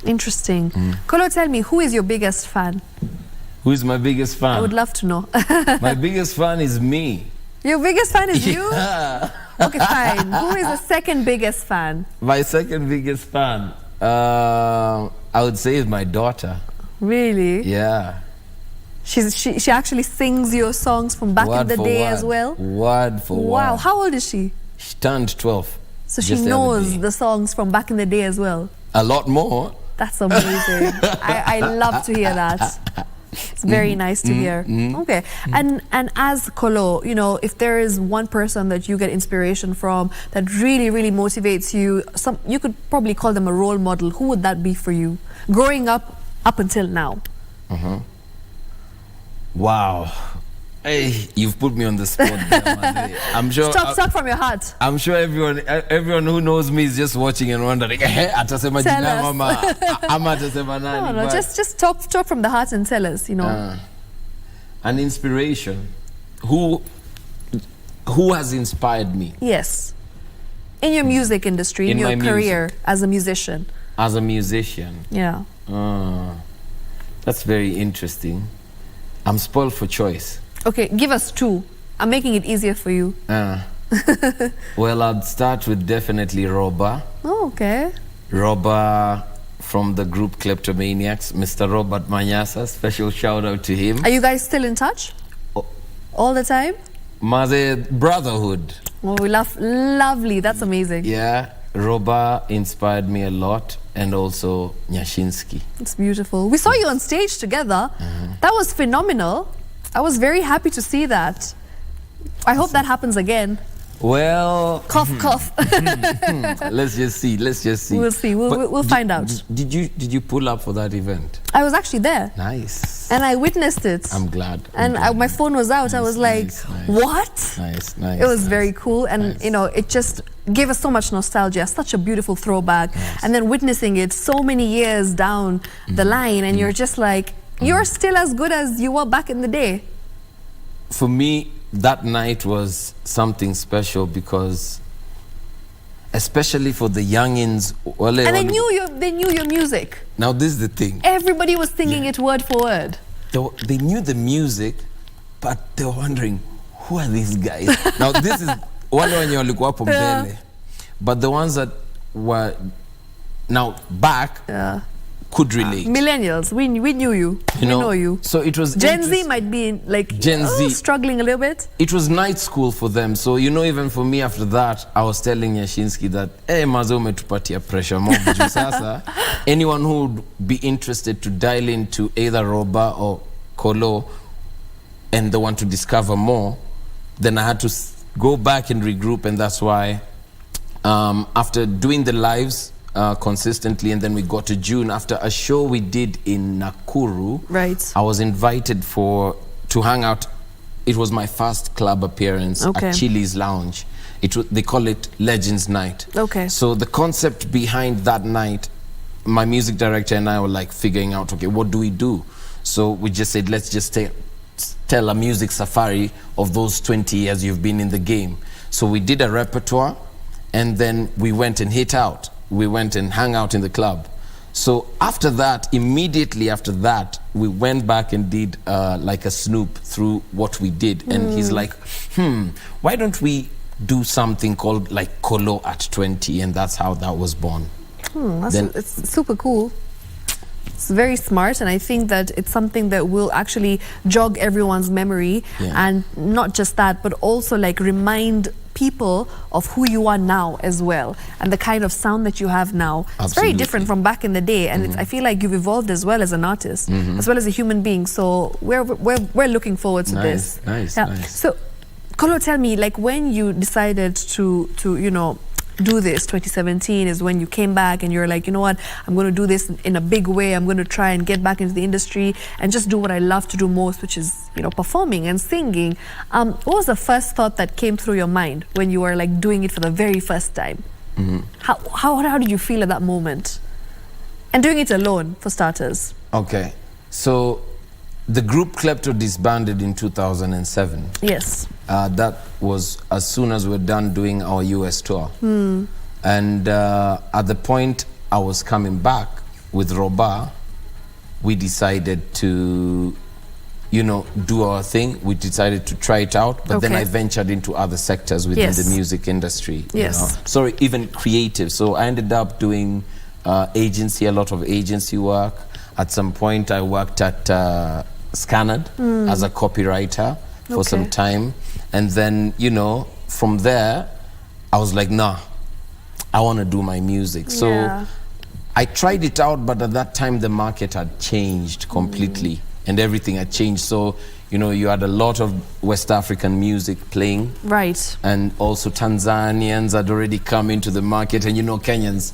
Interesting. Colo, tell me, who is your biggest fan? Who is my biggest fan? I would love to know. My biggest fan is me. Your biggest fan is you? Yeah. Okay, fine. Who is the second biggest fan? My second biggest fan, I would say, is my daughter. Really? Yeah. She actually sings your songs from back in the day as well? Word for word. Wow. How old is she? She turned 12. So she knows the songs from back in the day as well? A lot more. That's amazing. I love to hear that. It's very nice to hear. Okay. And as Colo, if there is one person that you get inspiration from that really, really motivates you, you could probably call them a role model. Who would that be for you? Growing up until now. Wow. Hey, you've put me on the spot there, I'm sure. Stop from your heart. I'm sure everyone who knows me is just watching and wondering, atasema jina mama, ama atasema nani. No, just talk from the heart and tell us, An inspiration. Who has inspired me? Yes. In your music industry, in your career as a musician. As a musician. Yeah. That's very interesting. I'm spoiled for choice. Okay, give us two. I'm making it easier for you. Well, I'd start with definitely Roba. Oh, okay. Roba from the group Kleptomaniacs, Mr. Robert Manyasa. Special shout out to him. Are you guys still in touch? All the time? Maze brotherhood. Oh, we love, lovely. That's amazing. Yeah, Roba inspired me a lot, and also Nyashinsky. It's beautiful. We saw you on stage together. That was phenomenal. I was very happy to see that. I hope that happens again. Well, cough, cough. Let's just see. We'll see. We'll find out. Did you pull up for that event? I was actually there. Nice. And I witnessed it. I'm glad. My phone was out. I was like, what? Nice. It was very cool. And, you know, it just gave us so much nostalgia, such a beautiful throwback. And then witnessing it so many years down the line, and you're just like, you're still as good as you were back in the day. For me, that night was something special because, especially for the youngins. And they knew your music. Now this is the thing. Everybody was singing it word for word. They knew the music, but they were wondering, who are these guys? Now this is wale wenye walikuwa hapo mbele. But the ones that were now back could relate. Millennials, we knew you. We know you. So it was Gen Z might be like Gen Z struggling a little bit. It was night school for them. So even for me after that, I was telling Nyashinsky that, hey, mazo umetupatia pressure mob juu sasa. Anyone who would be interested to dial into either Roba or Colo and they want to discover more, then I had to go back and regroup, and that's why after doing the lives consistently, and then we got to June after a show we did in Nakuru. Right. I was invited to hang out. It was my first club appearance at Chili's Lounge. They call it Legends Night. Okay. So the concept behind that night, my music director and I were like figuring out, okay, what do we do? So we just said, let's just tell a music safari of those 20 years you've been in the game. So we did a repertoire, and then we went and hit out. We went and hung out in the club. So after that, immediately after that, we went back and did like a snoop through what we did. And he's like, why don't we do something called like Colo at 20? And that's how that was born. It's super cool. It's very smart, and I think that it's something that will actually jog everyone's memory. And not just that, but also like remind people of who you are now as well, and the kind of sound that you have now. It's very different from back in the day, and I feel like you've evolved as well as an artist, as well as a human being. So we're looking forward to this. Nice. So, Colo, tell me, like when you decided to do this, 2017 is when you came back and you're like, you know what, I'm going to do this in a big way. I'm going to try and get back into the industry and just do what I love to do most, which is, performing and singing. What was the first thought that came through your mind when you were like doing it for the very first time? How did you feel at that moment? And doing it alone, for starters. Okay, so the group Klepto disbanded in 2007. Yes. That was as soon as we were done doing our US tour. And at the point I was coming back with Roba, we decided to, do our thing. We decided to try it out, but then I ventured into other sectors within the music industry. Sorry, even creative. So I ended up doing agency, a lot of agency work. At some point I worked at Scanned as a copywriter for some time. And then, from there, I was like, nah, I want to do my music. So I tried it out, but at that time, the market had changed completely and everything had changed. So, you had a lot of West African music playing. Right. And also Tanzanians had already come into the market. And, Kenyans,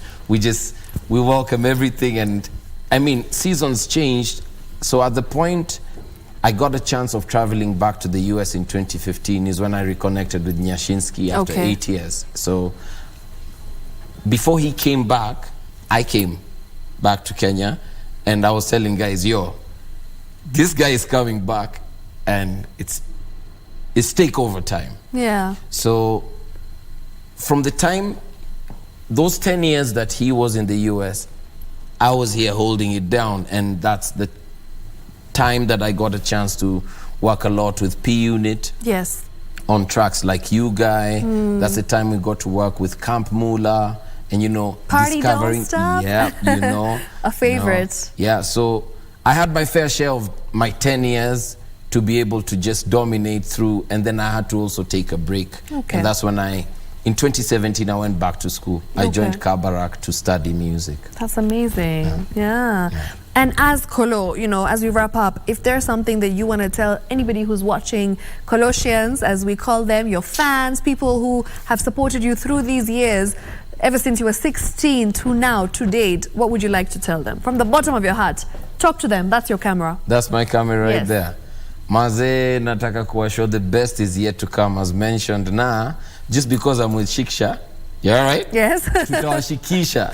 we welcome everything. And I mean, seasons changed. So at the point I got a chance of traveling back to the US in 2015 is when I reconnected with Nyashinsky after 8 years. So before he came back, I came back to Kenya, and I was telling guys, this guy is coming back, and it's takeover time. Yeah. So from the time, those 10 years that he was in the US, I was here holding it down, and that's the time that I got a chance to work a lot with P Unit. Yes. On tracks like You Guy. That's the time we got to work with Camp Mula and Party doll discovering, stuff. A favorite. Yeah, so I had my fair share of my 10 years to be able to just dominate through, and then I had to also take a break. Okay. And that's when in 2017, I went back to school. I joined Kabarak to study music. That's amazing. Yeah. And as Colo, as we wrap up, if there's something that you want to tell anybody who's watching, Colossians, as we call them, your fans, people who have supported you through these years, ever since you were 16 to now, to date, what would you like to tell them? From the bottom of your heart, talk to them. That's your camera. That's my camera right Yes. there. Maze, nataka kuwashow the best is yet to come, as mentioned. Now, just because I'm with Shiksha, you all right? Yes. Tutawashikisha.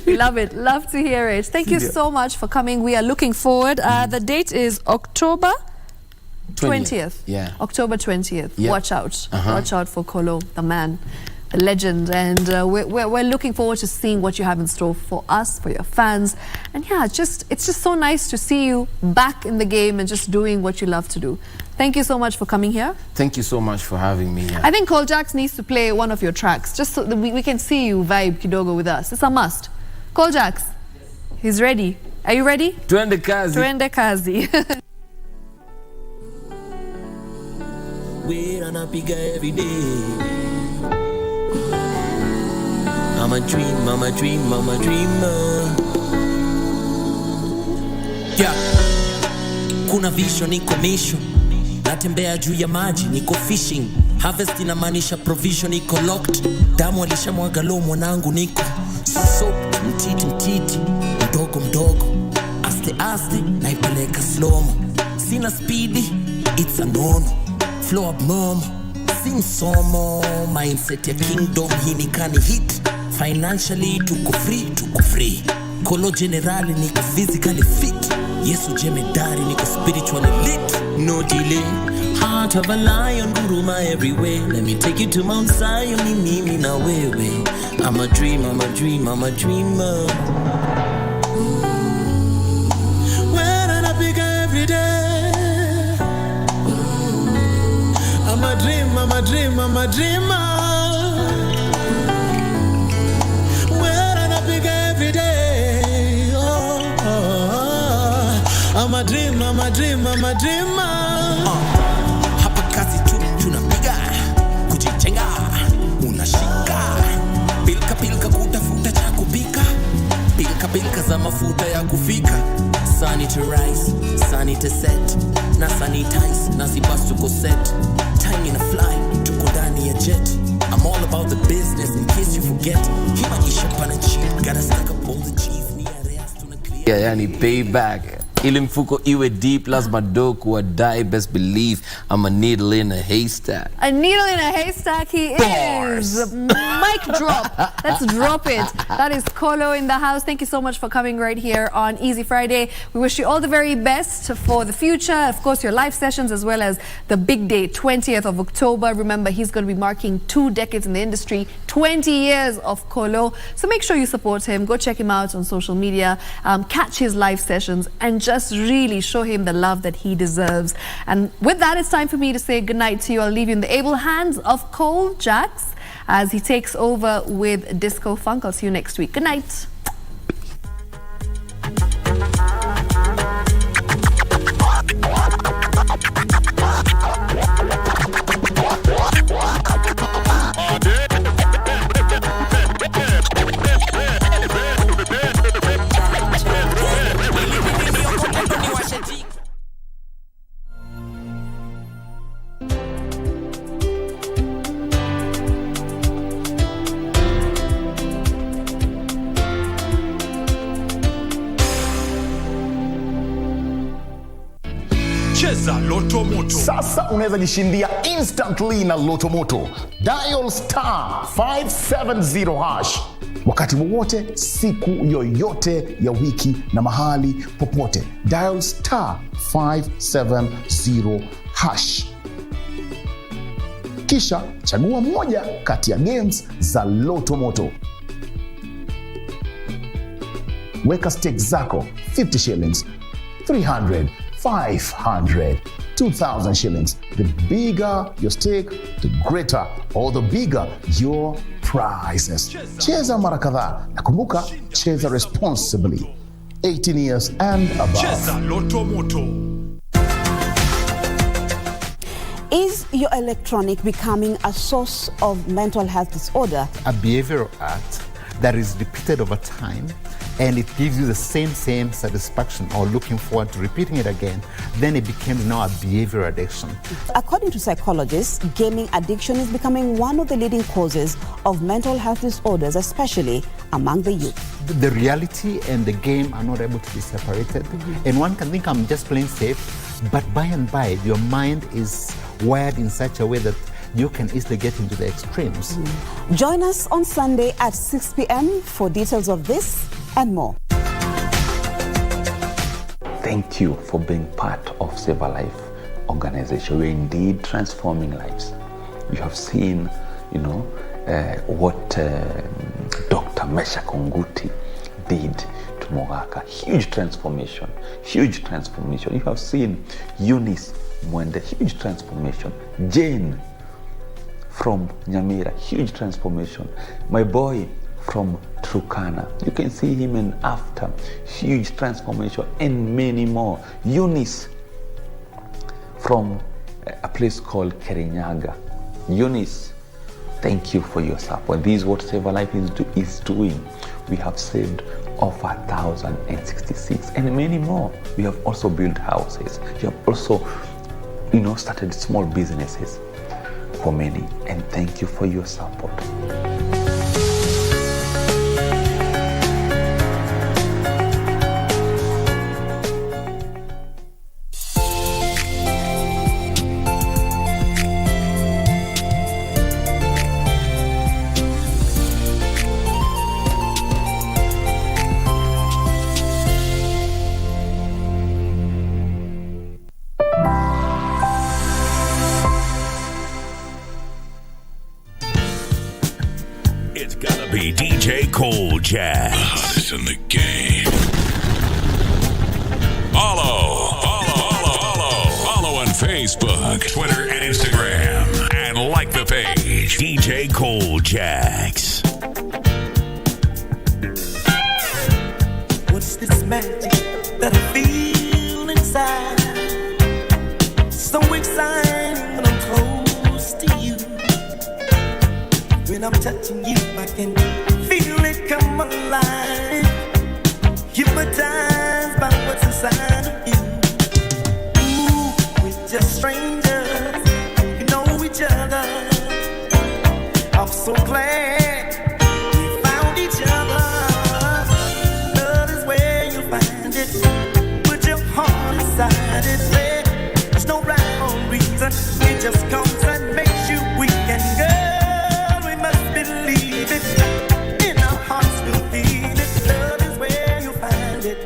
We love it. Love to hear it. Thank you so much for coming. We are looking forward. The date is October 20th. Yeah. October 20th. Yeah. Watch out. Watch out for Colo, the man, the legend. And we're looking forward to seeing what you have in store for us, for your fans. And yeah, it's just so nice to see you back in the game and just doing what you love to do. Thank you so much for coming here. Thank you so much for having me here. I think Cole Jax needs to play one of your tracks just so that we can see you vibe kidogo with us. It's a must. Cole Jax, he's ready. Are you ready? Twende kazi. Twende kazi. We're anapiga every day. I'm a dream, I'm a dream, I'm a dreamer. Yeah. Kuna vision, niko mission. Natembea juu ya maji, niko fishing. Harvest inamaanisha provision, niko locked. Damu alishamwaga low, mwanangu niko soaked. Mtiti, mdogo mdogo. Aste aste, naipeleka slow-mo. Sina speedy, it's a nono. Flow abnormal, sing somo. Mindset ya kingdom, hii ni kani hit. Financially, tuko free. Colo generali, niko physically fit. Yesu jemedari, niko spiritually lit. No delay, heart of a lion, guruma everywhere. Let me take you to Mount Zion, mimi na wewe. I'm a dream, I'm a dream, I'm a dreamer. When I pick every day, I'm a dream, I'm a dream, I'm a dreamer. When I pick every day, I'm a dream, I'm a dream, I'm a dreamer. Hapa kazi tunapiga, kujichenga, unashika. Pilka kutafuta cha kupika, pilka za mafuta ya kufika. Sanitize, set, na sanitize, na sibas tuko set. Time in a fly, tuko ndani ya jet. I'm all about the business in case you forget. Hima isha pana cheap, gotta stack up all the cheese. Ni areas tunaclear. Yeah, yani payback. Ili mfuko iwe deep, lazima do kuwa die. Best believe I'm a needle in a haystack. A needle in a haystack he is. Mic drop. Let's drop it. That is Colo in the house. Thank you so much for coming right here on Easy Friday. We wish you all the very best for the future. Of course, your live sessions as well as the big day, 20th of October. Remember, he's going to be marking 2 decades in the industry, 20 years of Colo. So make sure you support him. Go check him out on social media. Catch his live sessions and just really show him the love that he deserves. And with that, it's time for me to say goodnight to you. I'll leave you in the able hands of Cole Jax as he takes over with Disco Funk. I'll see you next week. Good night. Cheza Loto Moto. Sasa unaweza jishindia instantly na Loto Moto. Dial star 570 hash. Wakati wowote, siku yoyote ya wiki na mahali popote. Dial star 570 hash. Kisha chagua moja kati ya games za Loto Moto. Weka stakes zako 50 shillings, 300, 500, 2,000 shillings. The bigger your stake, the greater or the bigger your prizes. Cheza mara kadhaa na kumbuka, cheza responsibly. 18 years and above. Cheza Loto Moto. Is your electronic becoming a source of mental health disorder? A behavioral act that is repeated over time, and it gives you the same satisfaction or looking forward to repeating it again, then it becomes now a behavioral addiction. According to psychologists, gaming addiction is becoming one of the leading causes of mental health disorders, especially among the youth. The reality and the game are not able to be separated, and one can think I'm just playing safe, but by and by your mind is wired in such a way that you can easily get into the extremes. Join us on Sunday at 6 p.m. for details of this and more. Thank you for being part of Save a Life organization. We're indeed transforming lives. You have seen, what Dr. Mesha Konguti did to Mogaka. Huge transformation. You have seen Eunice Mwende, huge transformation. Jane from Nyamira, huge transformation. My boy from Turkana, you can see him in after, huge transformation, and many more. Eunice from a place called Kirinyaga. Eunice, thank you for your support. This is what Save a Life is doing. We have saved over 1,066 and many more. We have also built houses. We have also, started small businesses for many, and thank you for your support. DJ Cole Jazz. Hottest in the game. Follow on Facebook, Twitter, and Instagram. And like the page, DJ Cole Jazz. What's this magic that I feel inside? So exciting when I'm close to you. When I'm touching you, I can feel it come alive. Hypnotized by what's inside of you. Ooh, we're just strangers, we know each other. I'm so glad we found each other. Love is where you find it. Put your heart inside it. There's no rhyme or reason. It just comes and makes you weak and good. Believe it, in our hearts we'll feel it. Love is where you find it.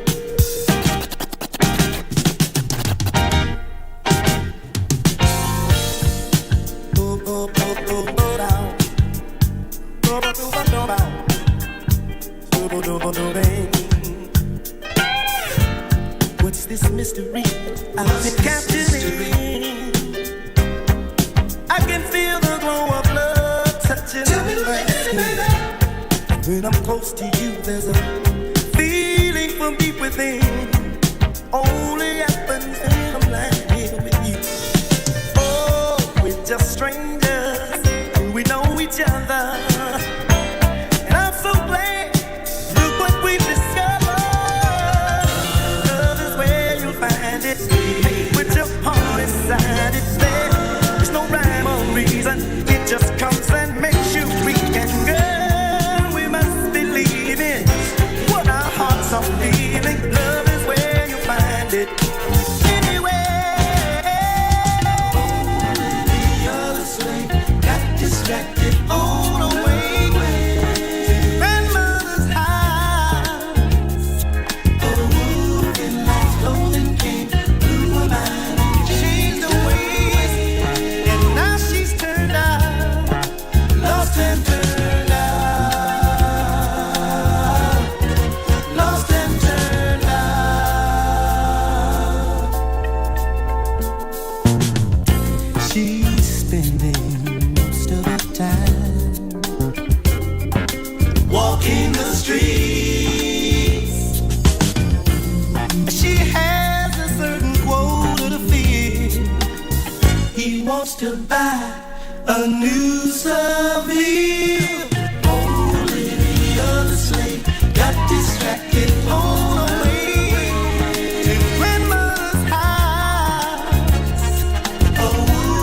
What's this mystery I've been captivating? I can feel the glow of love touching my skin. When I'm close to you, there's a feeling from deep within. Only happens when I'm lying here with you. Oh, we're just strangers, we know each other. And I'm so glad, look what we've discovered. Love is where you'll find it. With your heart inside it, there's no rhyme or reason. It just comes and makes you weak and good. We must believe in what our hearts are feeling. Love is where you find it. Anywhere. The other way, got distracted on the way. To grandmother's house. Oh, moving like golden came through my mind. Changed the ways, and now she's turned out, lost and turned out, lost and turned out. She's spending most of her time wants to buy a new Seville.